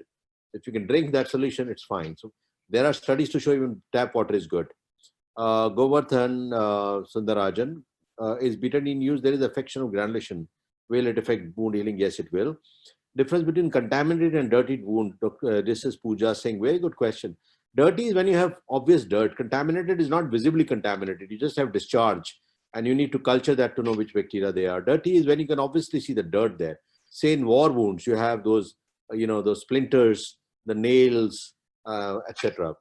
Speaker 1: If you can drink that solution, it's fine. So there are studies to show even tap water is good. Govardhan Sundarajan, is betadine used? There is affection of granulation. Will it affect wound healing? Yes, it will. Difference between contaminated and dirty wound. This is Pooja saying, very good question. Dirty is when you have obvious dirt. Contaminated is not visibly contaminated. You just have discharge and you need to culture that to know which bacteria they are. Dirty is when you can obviously see the dirt there. Say in war wounds, you have those, those splinters, the nails, etc.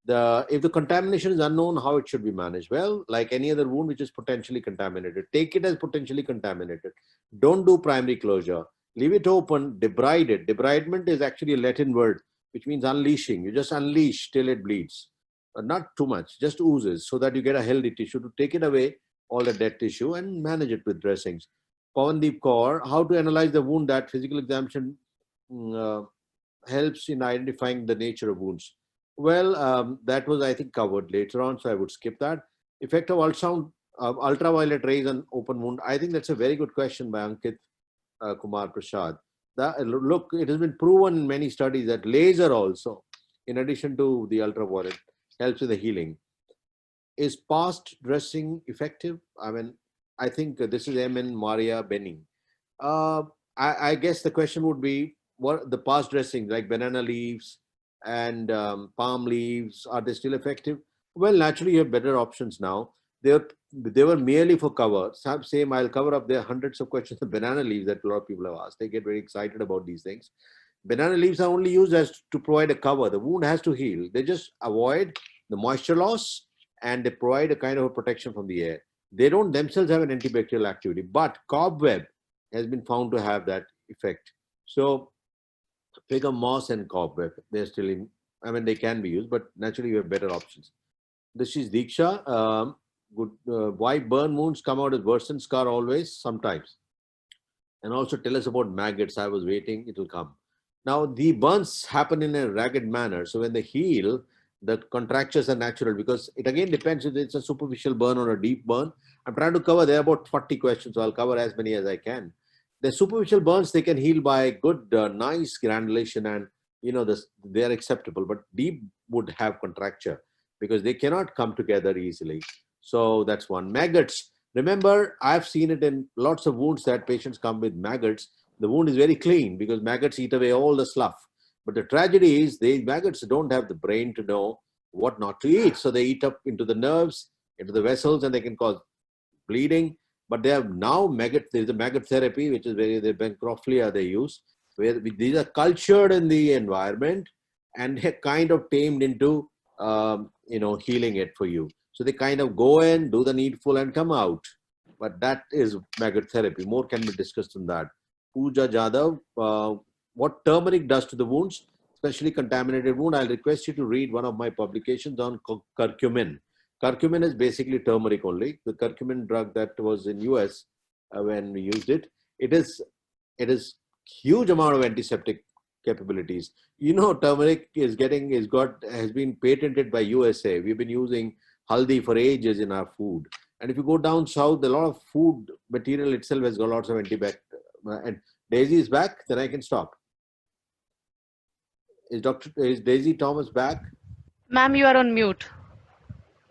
Speaker 1: If the contamination is unknown, how it should be managed? Well, like any other wound which is potentially contaminated, take it as potentially contaminated. Don't do primary closure. Leave it open, debride it. Debridement is actually a Latin word, which means unleashing. You just unleash till it bleeds. Not too much, just oozes, so that you get a healthy tissue to take it away, all the dead tissue, and manage it with dressings. Pawandeep Kaur, how to analyze the wound? That physical examination helps in identifying the nature of wounds. Well, that was, I think, covered later on, so I would skip that. Effect of ultrasound, ultraviolet rays on open wound. I think that's a very good question by Ankit Kumar Prasad. Look, it has been proven in many studies that laser also, in addition to the ultraviolet, helps in the healing. Is past dressing effective? I mean, I think this is M.N. Maria Benning. I guess the question would be, what the past dressings like banana leaves and palm leaves, are they still effective? Well, naturally, you have better options now. They were merely for cover. Same, I'll cover up. There are hundreds of questions on banana leaves that a lot of people have asked. They get very excited about these things. Banana leaves are only used as to provide a cover. The wound has to heal. They just avoid the moisture loss and they provide a kind of a protection from the air. They don't themselves have an antibacterial activity, but cobweb has been found to have that effect. So figure moss and cobweb, they're still in, I mean, they can be used, but naturally you have better options. This is Diksha. Good. Why burn wounds come out as worsened scar always? Sometimes. And also tell us about maggots. I was waiting, it will come. Now, the burns happen in a ragged manner. So when they heal, the contractures are natural because it again depends if it's a superficial burn or a deep burn. I'm trying to cover, there are about 40 questions, so I'll cover as many as I can. The superficial burns, they can heal by good, nice granulation and, they are acceptable, but deep would have contracture because they cannot come together easily. So that's one. Maggots. Remember, I've seen it in lots of wounds that patients come with maggots. The wound is very clean because maggots eat away all the slough. But the tragedy is these maggots don't have the brain to know what not to eat. So they eat up into the nerves, into the vessels, and they can cause bleeding. But they have now maggot, there's a maggot therapy, which is where the Bancroftlia they use, where these are cultured in the environment and they're kind of tamed into, healing it for you. So they kind of go in, do the needful and come out. But that is maggot therapy. More can be discussed on that. Pooja Jadhav, what turmeric does to the wounds, especially contaminated wound. I'll request you to read one of my publications on curcumin. Curcumin is basically turmeric only. The curcumin drug that was in US when we used it, it is huge amount of antiseptic capabilities. Turmeric has been patented by USA. We've been using haldi for ages in our food. And if you go down south, a lot of food material itself has got lots of antibacterial. And Daisy is back, then I can stop. Is Daisy Thomas back?
Speaker 6: Ma'am, you are on mute.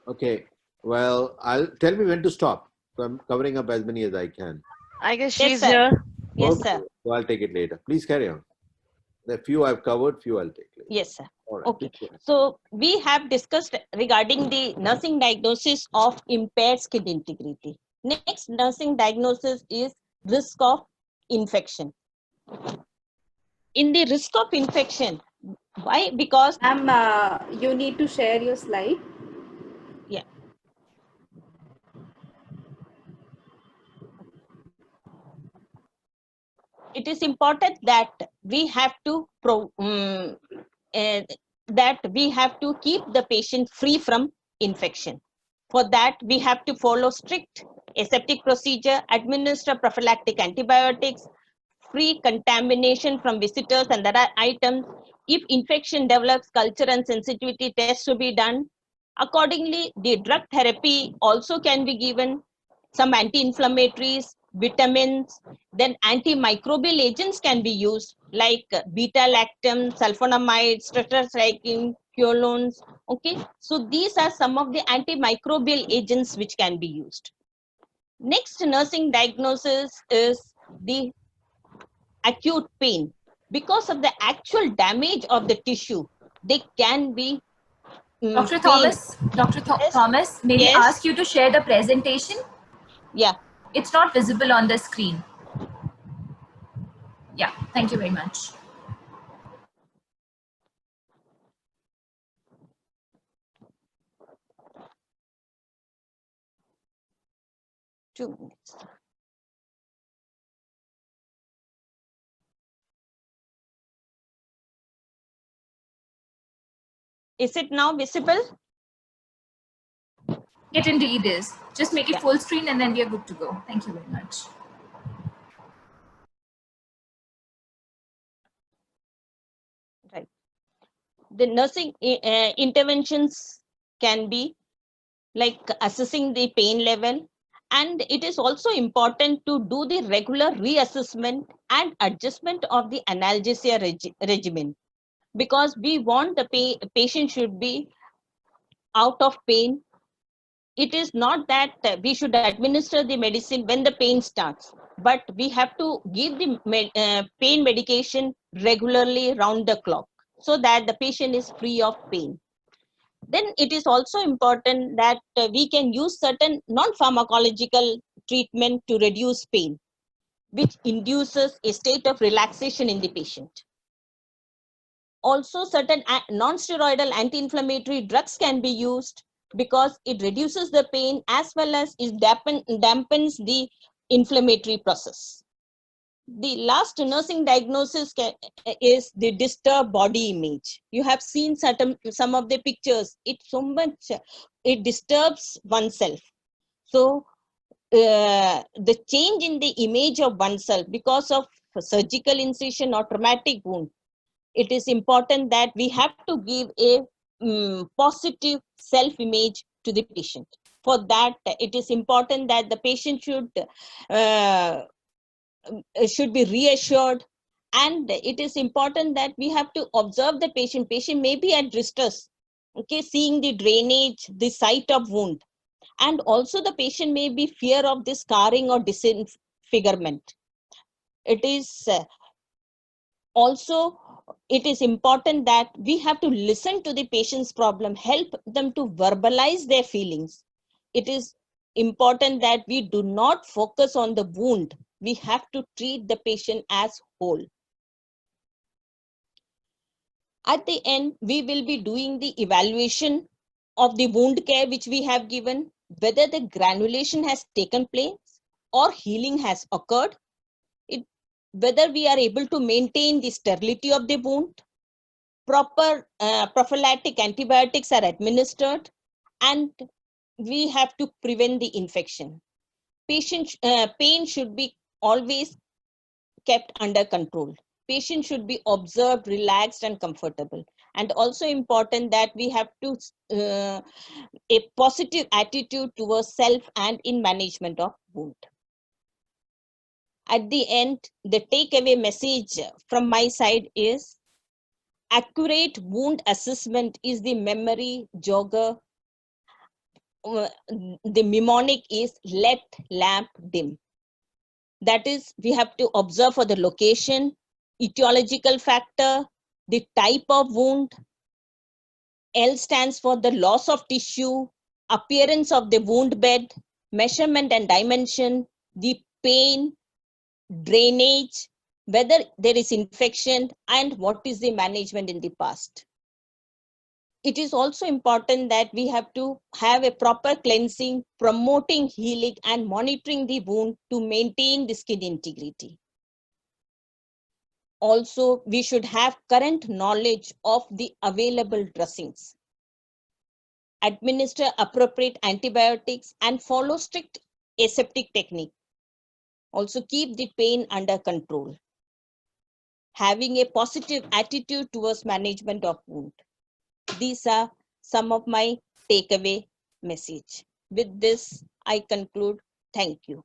Speaker 1: Okay. Well, tell me when to stop. So I'm covering up as many as I can.
Speaker 6: I guess
Speaker 4: Yes,
Speaker 6: she's
Speaker 4: sir.
Speaker 6: here.
Speaker 4: Yes,
Speaker 1: Okay.
Speaker 4: sir.
Speaker 1: So I'll take it later. Please carry on. The few I've covered, few I'll take later.
Speaker 4: Yes, sir.
Speaker 1: All right.
Speaker 4: Okay. So we have discussed regarding the nursing diagnosis of impaired skin integrity. Next nursing diagnosis is risk of infection. In the risk of infection, why? Because
Speaker 3: You need to share your slide.
Speaker 4: yeah. It is important that we have to keep the patient free from infection. For that, we have to follow strict aseptic procedure, administer prophylactic antibiotics, free contamination from visitors and other items, If infection develops, culture and sensitivity tests to be done. Accordingly, the drug therapy also can be given, some anti-inflammatories, vitamins, then antimicrobial agents can be used like beta-lactam, sulfonamides, tetracycline, quinolones. Okay, so these are some of the antimicrobial agents which can be used. Next nursing diagnosis is the acute pain. Because of the actual damage of the tissue, they can be
Speaker 2: Dr.
Speaker 4: pain.
Speaker 2: Thomas, Dr.
Speaker 4: Yes.
Speaker 2: Thomas, may we
Speaker 4: Yes.
Speaker 2: ask you to share the presentation?
Speaker 4: Yeah.
Speaker 2: It's not visible on the screen. Yeah, thank you very much.
Speaker 4: Two minutes. Is it now visible?
Speaker 2: It indeed is. Just make it
Speaker 4: Yeah.
Speaker 2: full screen and then we are good to go. Thank you very much.
Speaker 4: Right. The nursing interventions can be like assessing the pain level, and it is also important to do the regular reassessment and adjustment of the analgesia regimen, because we want the patient should be out of pain. It is not that we should administer the medicine when the pain starts, but we have to give the pain medication regularly round the clock so that the patient is free of pain. Then it is also important that we can use certain non-pharmacological treatment to reduce pain, which induces a state of relaxation in the patient. Also, certain non-steroidal anti-inflammatory drugs can be used because it reduces the pain as well as it dampens the inflammatory process. The last nursing diagnosis is the disturbed body image. You have seen some of the pictures. It disturbs oneself. So the change in the image of oneself because of surgical incision or traumatic wound, it is important that we have to give a positive self-image to the patient. For that, it is important that the patient should be reassured, and it is important that we have to observe the patient. Patient may be at distress, okay, seeing the drainage, the site of wound, and also the patient may be fear of the scarring or disfigurement. It is also it is important that we have to listen to the patient's problem, help them to verbalize their feelings. It is important that we do not focus on the wound. We have to treat the patient as whole. At the end, we will be doing the evaluation of the wound care which we have given, whether the granulation has taken place or healing has occurred, whether we are able to maintain the sterility of the wound, proper prophylactic antibiotics are administered, and we have to prevent the infection. Pain should be always kept under control. Patient should be observed, relaxed, and comfortable. And also important that we have to a positive attitude towards self and in management of wound. At the end, the takeaway message from my side is accurate wound assessment is the memory jogger. The mnemonic is let lamp dim. That is, we have to observe for the location, etiological factor, the type of wound. L stands for the loss of tissue, appearance of the wound bed, measurement and dimension, the pain, drainage, whether there is infection, and what is the management in the past. It is also important that we have to have a proper cleansing, promoting healing, and monitoring the wound to maintain the skin integrity. Also, we should have current knowledge of the available dressings, administer appropriate antibiotics, and follow strict aseptic technique. Also, keep the pain under control. having a positive attitude towards management of wound. These are some of my takeaway message. With this, I conclude. Thank you.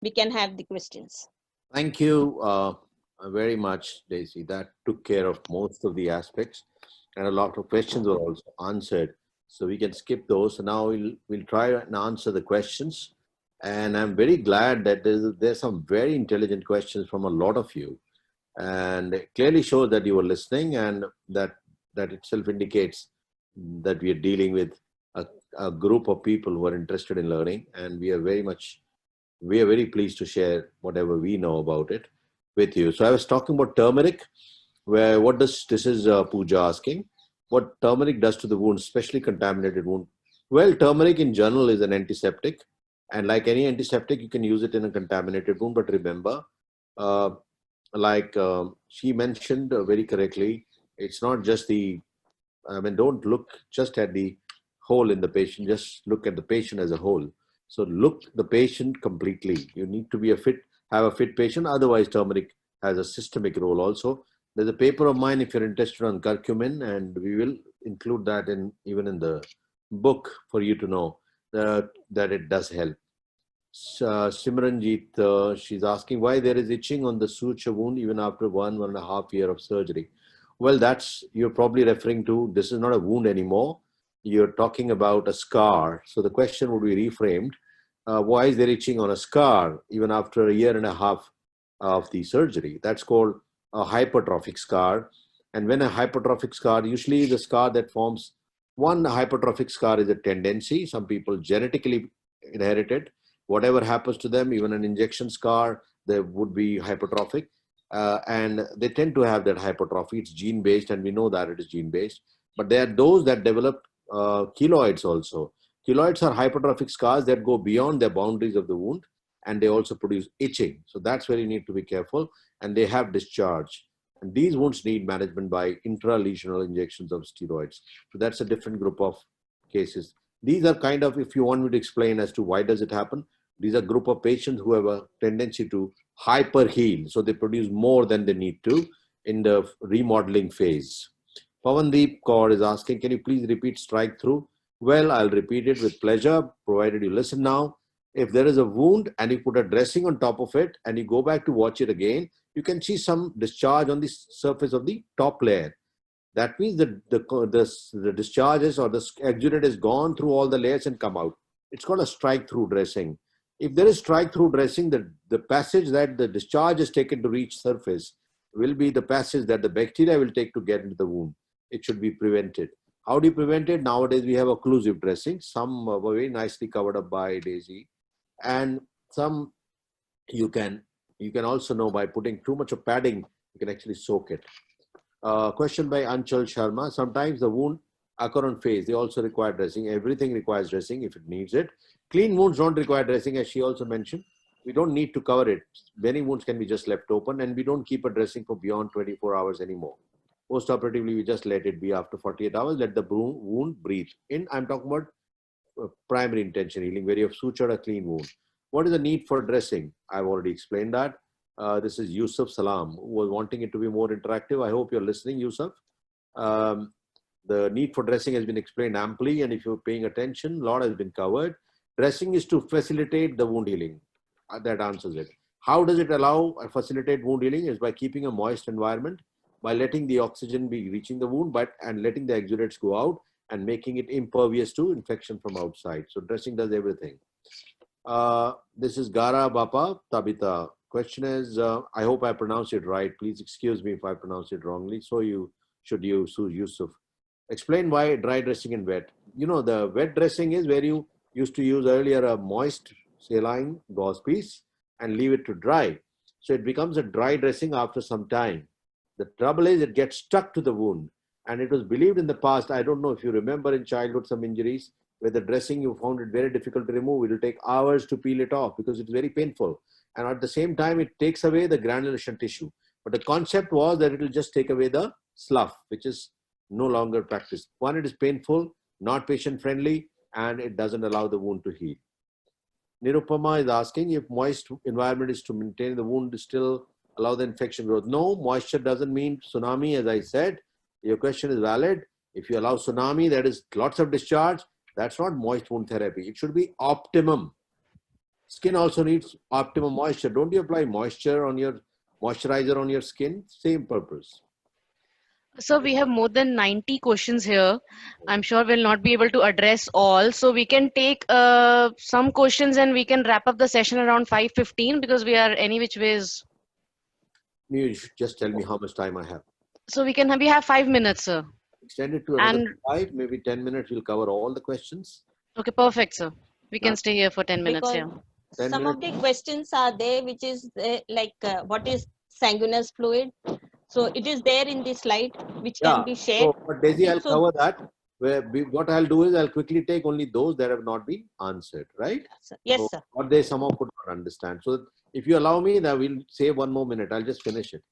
Speaker 4: We can have the questions.
Speaker 1: Thank you very much, Daisy. That took care of most of the aspects, and a lot of questions were also answered. So we can skip those. So now we'll try and answer the questions. And I'm very glad that there's some very intelligent questions from a lot of you, and it clearly shows that you were listening, and that itself indicates that we are dealing with a group of people who are interested in learning, and we are very pleased to share whatever we know about it with you. So I was talking about turmeric, where this is Pooja asking, what turmeric does to the wound, especially contaminated wound. Well, turmeric in general is an antiseptic, and like any antiseptic, you can use it in a contaminated wound. But remember, she mentioned very correctly, it's not just don't look just at the hole in the patient, just look at the patient as a whole. So look the patient completely. You need to have a fit patient. Otherwise, turmeric has a systemic role also. There's a paper of mine if you're interested on curcumin, and we will include that even in the book for you to know that it does help. Simranjit, she's asking why there is itching on the suture wound even after 1.5 years of surgery. Well, you're probably referring to, this is not a wound anymore. You're talking about a scar. So the question would be reframed. Why is there itching on a scar even after 1.5 years of the surgery? That's called a hypertrophic scar. And when a hypertrophic scar, usually the scar that forms, one hypertrophic scar is a tendency. Some people genetically inherit it. Whatever happens to them, even an injection scar, they would be hypertrophic. And they tend to have that hypertrophy. It's gene-based, and we know that it is gene-based. But there are those that develop keloids also. Keloids are hypertrophic scars that go beyond the boundaries of the wound, and they also produce itching. So that's where you need to be careful, and they have discharge. And these wounds need management by intralesional injections of steroids. So that's a different group of cases. These are kind of, if you want me to explain as to why does it happen, these are a group of patients who have a tendency to hyperheal. So they produce more than they need to in the remodeling phase. Pavandeep Kaur is asking, can you please repeat strike through? Well, I'll repeat it with pleasure, provided you listen now. If there is a wound and you put a dressing on top of it and you go back to watch it again, you can see some discharge on the surface of the top layer. That means that the discharges or the exudate has gone through all the layers and come out. It's called a strike-through dressing. If there is strike-through dressing, the passage that the discharge is taken to reach surface will be the passage that the bacteria will take to get into the wound. It should be prevented. How do you prevent it? Nowadays, we have occlusive dressing. Some are very nicely covered up by Daisy. And some you can also know by putting too much of padding, you can actually soak it. Question by Anchal Sharma. Sometimes the wound occur on phase. They also require dressing. Everything requires dressing if it needs it. Clean wounds don't require dressing, as she also mentioned. We don't need to cover it. Many wounds can be just left open, and we don't keep a dressing for beyond 24 hours anymore. Post-operatively, we just let it be after 48 hours. Let the wound breathe. I'm talking about primary intention healing, where you have sutured a clean wound. What is the need for dressing? I've already explained that. This is Yusuf Salam, who was wanting it to be more interactive. I hope you're listening, Yusuf. The need for dressing has been explained amply, and if you're paying attention, a lot has been covered. Dressing is to facilitate the wound healing. That answers it. How does it allow or facilitate wound healing? Is by keeping a moist environment, by letting the oxygen be reaching the wound, and letting the exudates go out and making it impervious to infection from outside. So dressing does everything. This is Gara Bapa Tabita. Question is, I hope I pronounced it right. Please excuse me if I pronounce it wrongly. So you should use Yusuf. Explain why dry dressing and wet. You know, the wet dressing is where you used to use earlier a moist saline gauze piece and leave it to dry. So it becomes a dry dressing after some time. The trouble is it gets stuck to the wound. And it was believed in the past, I don't know if you remember in childhood some injuries, where the dressing you found it very difficult to remove. It will take hours to peel it off because it's very painful. And at the same time, it takes away the granulation tissue. But the concept was that it will just take away the slough, which is no longer practiced. One, it is painful, not patient-friendly, and it doesn't allow the wound to heal. Nirupama is asking if moist environment is to maintain the wound is still allow the infection growth. No, moisture doesn't mean tsunami, as I said. Your question is valid. If you allow tsunami, that is lots of discharge. That's not moist wound therapy. It should be optimum. Skin also needs optimum moisture. Don't you apply moisturizer on your skin? Same purpose.
Speaker 6: So we have more than 90 questions here. I'm sure we'll not be able to address all. So we can take some questions and we can wrap up the session around 5:15 because we are any which ways.
Speaker 1: You should just tell me how much time I have.
Speaker 6: So we have 5 minutes, sir.
Speaker 1: Extend it to another
Speaker 6: And
Speaker 1: 5, maybe 10 minutes. We'll cover all the questions.
Speaker 6: okay, perfect, sir. We can stay here for 10 minutes.
Speaker 4: Because
Speaker 6: Yeah.
Speaker 1: 10
Speaker 4: some of
Speaker 1: minutes.
Speaker 4: the questions are there, which is what is sanguineous fluid? So it is there in the slide, which can be shared.
Speaker 1: So, but Daisy, I'll
Speaker 4: So-
Speaker 1: cover that. What I'll do is I'll quickly take only those that have not been answered, right?
Speaker 4: Yes,
Speaker 1: So,
Speaker 4: sir.
Speaker 1: or they somehow could not understand. So if you allow me, then we'll save 1 more minute. I'll just finish it.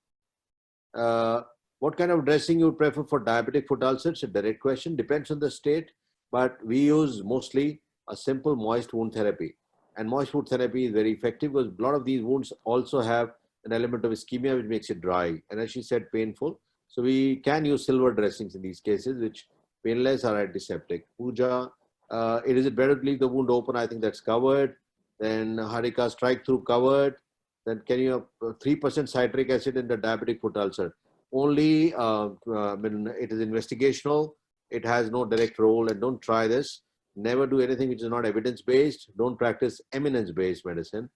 Speaker 1: What kind of dressing you prefer for diabetic foot ulcers? A direct question. Depends on the state, but we use mostly a simple moist wound therapy. And moist wound therapy is very effective because a lot of these wounds also have an element of ischemia, which makes it dry. And as she said, painful. So we can use silver dressings in these cases, which painless or antiseptic. Puja, is it better to leave the wound open? I think that's covered. Then Harika, strike through covered. Then can you have 3% citric acid in the diabetic foot ulcer? Only when it is investigational, it has no direct role, and don't try this. Never do anything which is not evidence-based. Don't practice eminence-based medicine.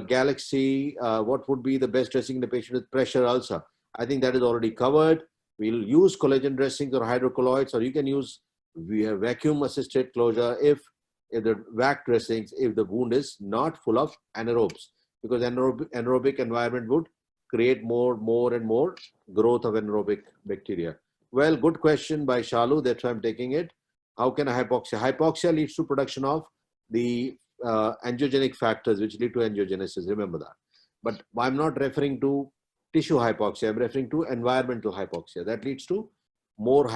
Speaker 1: Galaxy, what would be the best dressing in the patient with pressure ulcer? I think that is already covered. We'll use collagen dressings or hydrocolloids, or you can use vacuum-assisted closure if the vac dressings, if the wound is not full of anaerobes, because anaerobic environment would create more and more growth of anaerobic bacteria. Well, good question by Shalu. That's why I'm taking it. How can a hypoxia? Hypoxia leads to production of the angiogenic factors which lead to angiogenesis. Remember that. But I'm not referring to tissue hypoxia. I'm referring to environmental hypoxia. That leads to more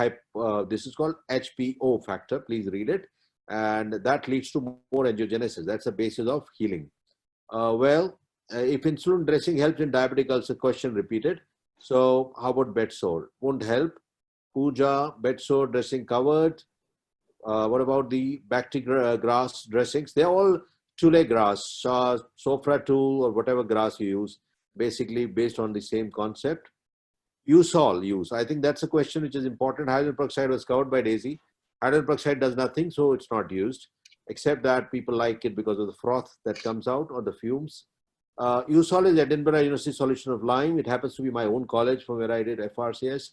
Speaker 1: this is called HPO factor. Please read it. And that leads to more angiogenesis. That's the basis of healing. If insulin dressing helps in diabetic ulcer, question repeated. So how about bed sore? Won't help. Puja, bed sore dressing covered. What about the bacteria grass dressings? They're all tule grass, sofra tool, or whatever grass you use, basically based on the same concept. Usol use. I think that's a question which is important. Hydrogen peroxide was covered by Daisy. Hydrogen peroxide does nothing, so it's not used, except that people like it because of the froth that comes out or the fumes. Usol is Edinburgh University solution of lime. It happens to be my own college from where I did FRCS.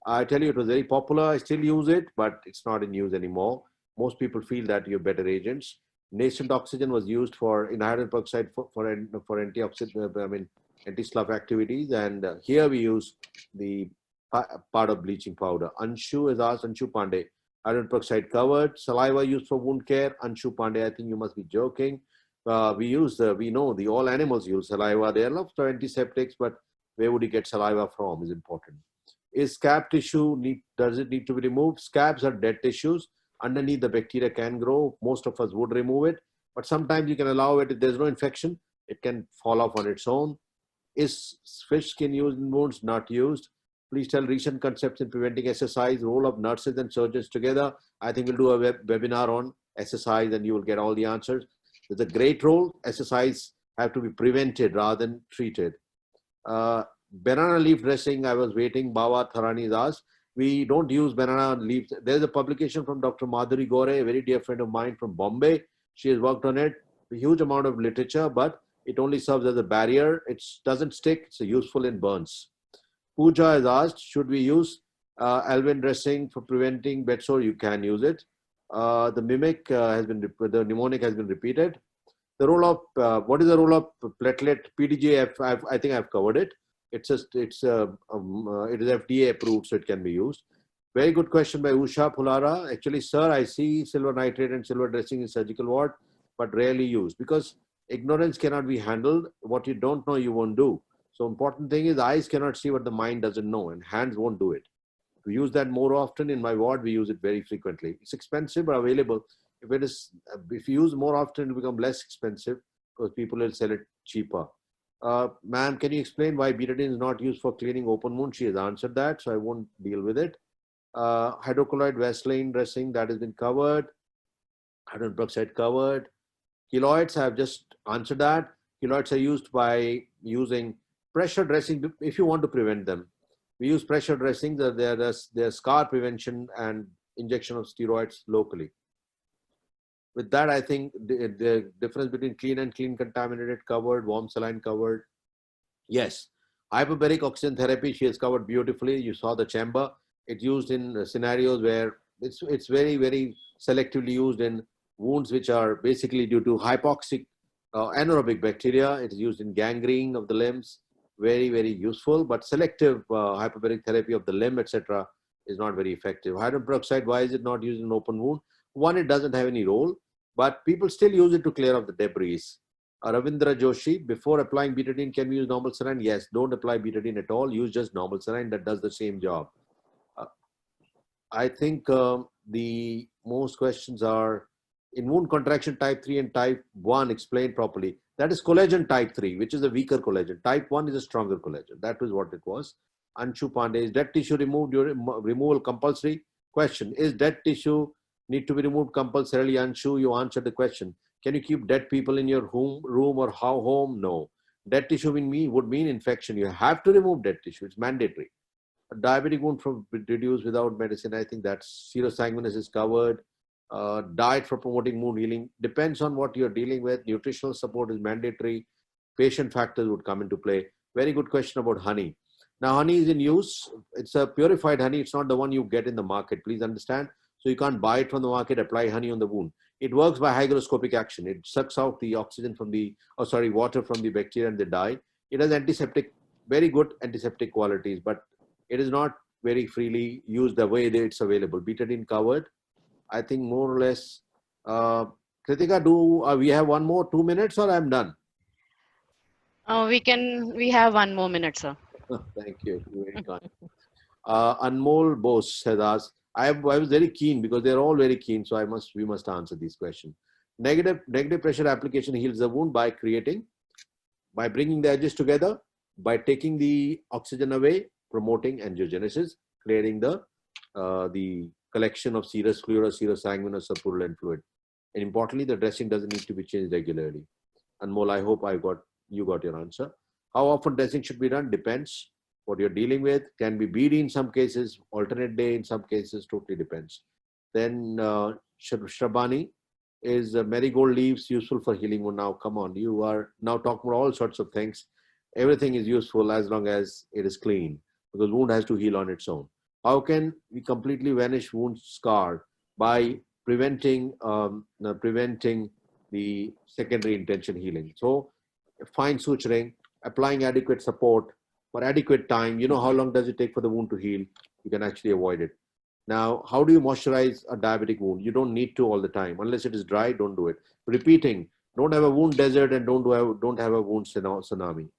Speaker 1: I tell you, it was very popular. I still use it, but it's not in use anymore. Most people feel that you're better agents. Nascent oxygen was used in hydrogen peroxide for antioxidant, anti-slough activities. And here we use the part of bleaching powder. Anshu is asked, Anshu Pandey, hydrogen peroxide covered. Saliva used for wound care. Anshu Pandey, I think you must be joking. We know all animals use saliva. There are lots of antiseptics, but where would you get saliva from is important. Is scab tissue does it need to be removed? Scabs are dead tissues. Underneath the bacteria can grow. Most of us would remove it, but sometimes you can allow it. If there's no infection, it can fall off on its own. Is fish skin used in wounds? Not used. Please tell recent concepts in preventing SSIs, role of nurses and surgeons together. I think we'll do a webinar on SSIs and you will get all the answers. There's a great role. SSIs have to be prevented rather than treated. Banana leaf dressing, I was waiting. Bawa Tharani is asked. We don't use banana leaves. There's a publication from Dr. Madhuri Gore, a very dear friend of mine from Bombay. She has worked on it. A huge amount of literature, but it only serves as a barrier. It doesn't stick. It's useful in burns. Pooja has asked, should we use Alvin dressing for preventing bed sore? You can use it. The mimic the mnemonic has been repeated. The role of, what is the role of platelet? PDGA, I think I've covered it. It is FDA approved, so it can be used. Very good question by Usha Pulara. Actually, sir, I see silver nitrate and silver dressing in surgical ward, but rarely used because ignorance cannot be handled. What you don't know, you won't do. So important thing is eyes cannot see what the mind doesn't know, and hands won't do it. We use that more often. In my ward, we use it very frequently. It's expensive, but available. If you use more often, it will become less expensive because people will sell it cheaper. Ma'am, can you explain why betadine is not used for cleaning open wounds? She has answered that, so I won't deal with it. Hydrocolloid Vaseline dressing, that has been covered. Hydrogen peroxide covered. Keloids, I have just answered that. Keloids are used by using pressure dressing if you want to prevent them. We use pressure dressings. They're scar prevention and injection of steroids locally. With that, I think the difference between clean and clean contaminated covered, warm saline covered. Yes, hyperbaric oxygen therapy, she has covered beautifully. You saw the chamber. It's used in scenarios where it's very, very selectively used in wounds which are basically due to hypoxic anaerobic bacteria. It is used in gangrene of the limbs. Very, very useful, but selective hyperbaric therapy of the limb, etc., is not very effective. Hydrogen peroxide, why is it not used in open wound? One, it doesn't have any role, but people still use it to clear off the debris. Ravindra Joshi, before applying betadine, can we use normal saline? Yes, don't apply betadine at all. Use just normal saline. That does the same job. I think the most questions are in wound contraction type 3 and type 1 explained properly. That is collagen type 3, which is a weaker collagen. Type 1 is a stronger collagen. That was what it was. Anshu Pandey, is dead tissue removed during removal compulsory? Question, is dead tissue need to be removed compulsorily? Anshu, you answered the question. Can you keep dead people in your room or how home? No. Dead tissue would mean infection. You have to remove dead tissue. It's mandatory. A diabetic wound from reduced without medicine, I think that's serosanguinous is covered. Diet for promoting wound healing depends on what you're dealing with. Nutritional support is mandatory. Patient factors would come into play. Very good question about honey. Now, honey is in use. It's a purified honey. It's not the one you get in the market. Please understand. So you can't buy it from the market, apply honey on the wound. It works by hygroscopic action. It sucks out the oxygen from the, water from the bacteria and they die. It has antiseptic, very good antiseptic qualities, but it is not very freely used the way that it's available. Betadine covered. I think more or less. Kritika, we have one more 2 minutes or I'm done?
Speaker 6: We have 1 more minute, sir.
Speaker 1: Thank you. Very kind. Anmol Bose has asked, I was very keen because they're all very keen, so we must answer these questions. Negative pressure application heals the wound by bringing the edges together, by taking the oxygen away, promoting angiogenesis, clearing the collection of serous fluid or serosanguinous or purulent fluid. And importantly, the dressing doesn't need to be changed regularly. Anmol, I hope you got your answer. How often dressing should be done depends what you're dealing with. Can be BD in some cases, alternate day in some cases, totally depends. Then Shrabani, is marigold leaves useful for healing wound? Now, come on, you are now talking about all sorts of things. Everything is useful as long as it is clean, because wound has to heal on its own. How can we completely vanish wound scar? By preventing the secondary intention healing. So fine suturing, applying adequate support for adequate time. You know how long does it take for the wound to heal? You can actually avoid it. Now, how do you moisturize a diabetic wound? You don't need to all the time. Unless it is dry, don't do it. Repeating, don't have a wound desert and don't have a wound tsunami.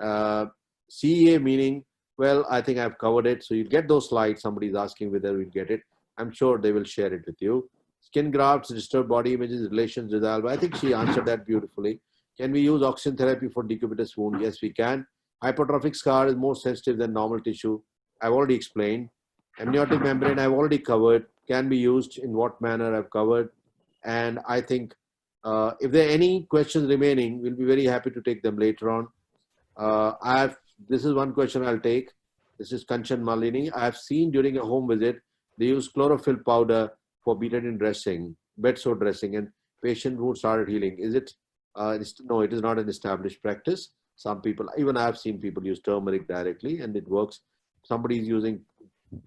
Speaker 1: CEA meaning, well, I think I've covered it. So you get those slides. Somebody's asking whether we get it. I'm sure they will share it with you. Skin grafts, disturbed body images, relations resolve. I think she answered that beautifully. Can we use oxygen therapy for decubitus wound? Yes, we can. Hypertrophic scar is more sensitive than normal tissue. I've already explained. Amniotic membrane, I've already covered. Can be used in what manner, I've covered. And I think if there are any questions remaining, we'll be very happy to take them later on. This is one question I'll take. This is Kanchan Malini. I have seen during a home visit, they use chlorophyll powder for betadine dressing, bed sore dressing, and patient wound started healing. Is it? No, it is not an established practice. Some people, even I have seen people use turmeric directly and it works. Somebody is using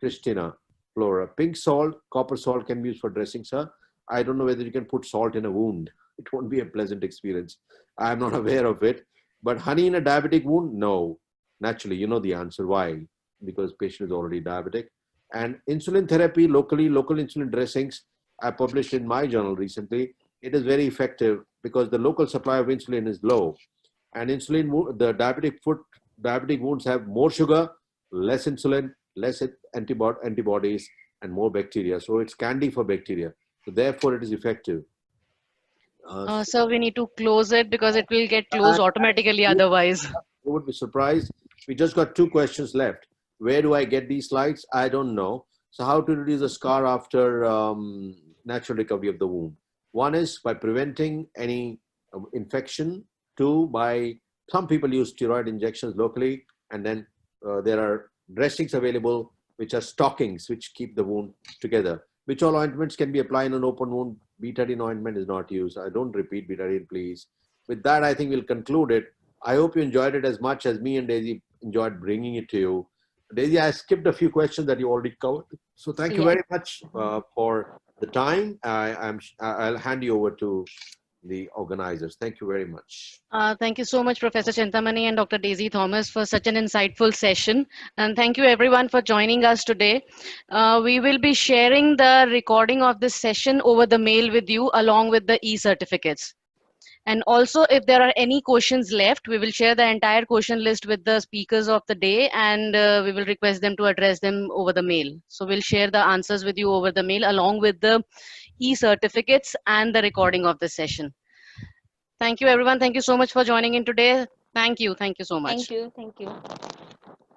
Speaker 1: Christina flora. Pink salt, copper salt can be used for dressing, sir. I don't know whether you can put salt in a wound. It won't be a pleasant experience. I'm not aware of it. But honey in a diabetic wound? No. Naturally, you know the answer. Why? Because patient is already diabetic. And insulin therapy, local insulin dressings, I published in my journal recently. It is very effective because the local supply of insulin is low. And insulin, the diabetic wounds have more sugar, less insulin, less antibodies, and more bacteria. So it's candy for bacteria. So therefore, it is effective.
Speaker 6: So we need to close it because it will get closed automatically otherwise.
Speaker 1: You would be surprised. We just got 2 questions left. Where do I get these slides? I don't know. So how to reduce a scar after natural recovery of the wound? One is by preventing any infection. 2, by some people use steroid injections locally, and then there are dressings available which are stockings which keep the wound together. Which all ointments can be applied in an open wound? Betadine ointment is not used. I don't repeat betadine, please. With that, I think we'll conclude it. I hope you enjoyed it as much as me and Daisy enjoyed bringing it to you. Daisy, I skipped a few questions that you already covered. So thank you very much for the time. I'll hand you over to the organizers. Thank you very much.
Speaker 6: Thank you so much, Professor Chintamani and Dr. Daisy Thomas, for such an insightful session. And thank you everyone for joining us today. We will be sharing the recording of this session over the mail with you along with the e-certificates. And also, if there are any questions left, we will share the entire question list with the speakers of the day, and we will request them to address them over the mail. So we'll share the answers with you over the mail along with the e-certificates and the recording of the session. Thank you, everyone. Thank you so much for joining in today. Thank you. Thank you so much.
Speaker 4: Thank you. Thank you.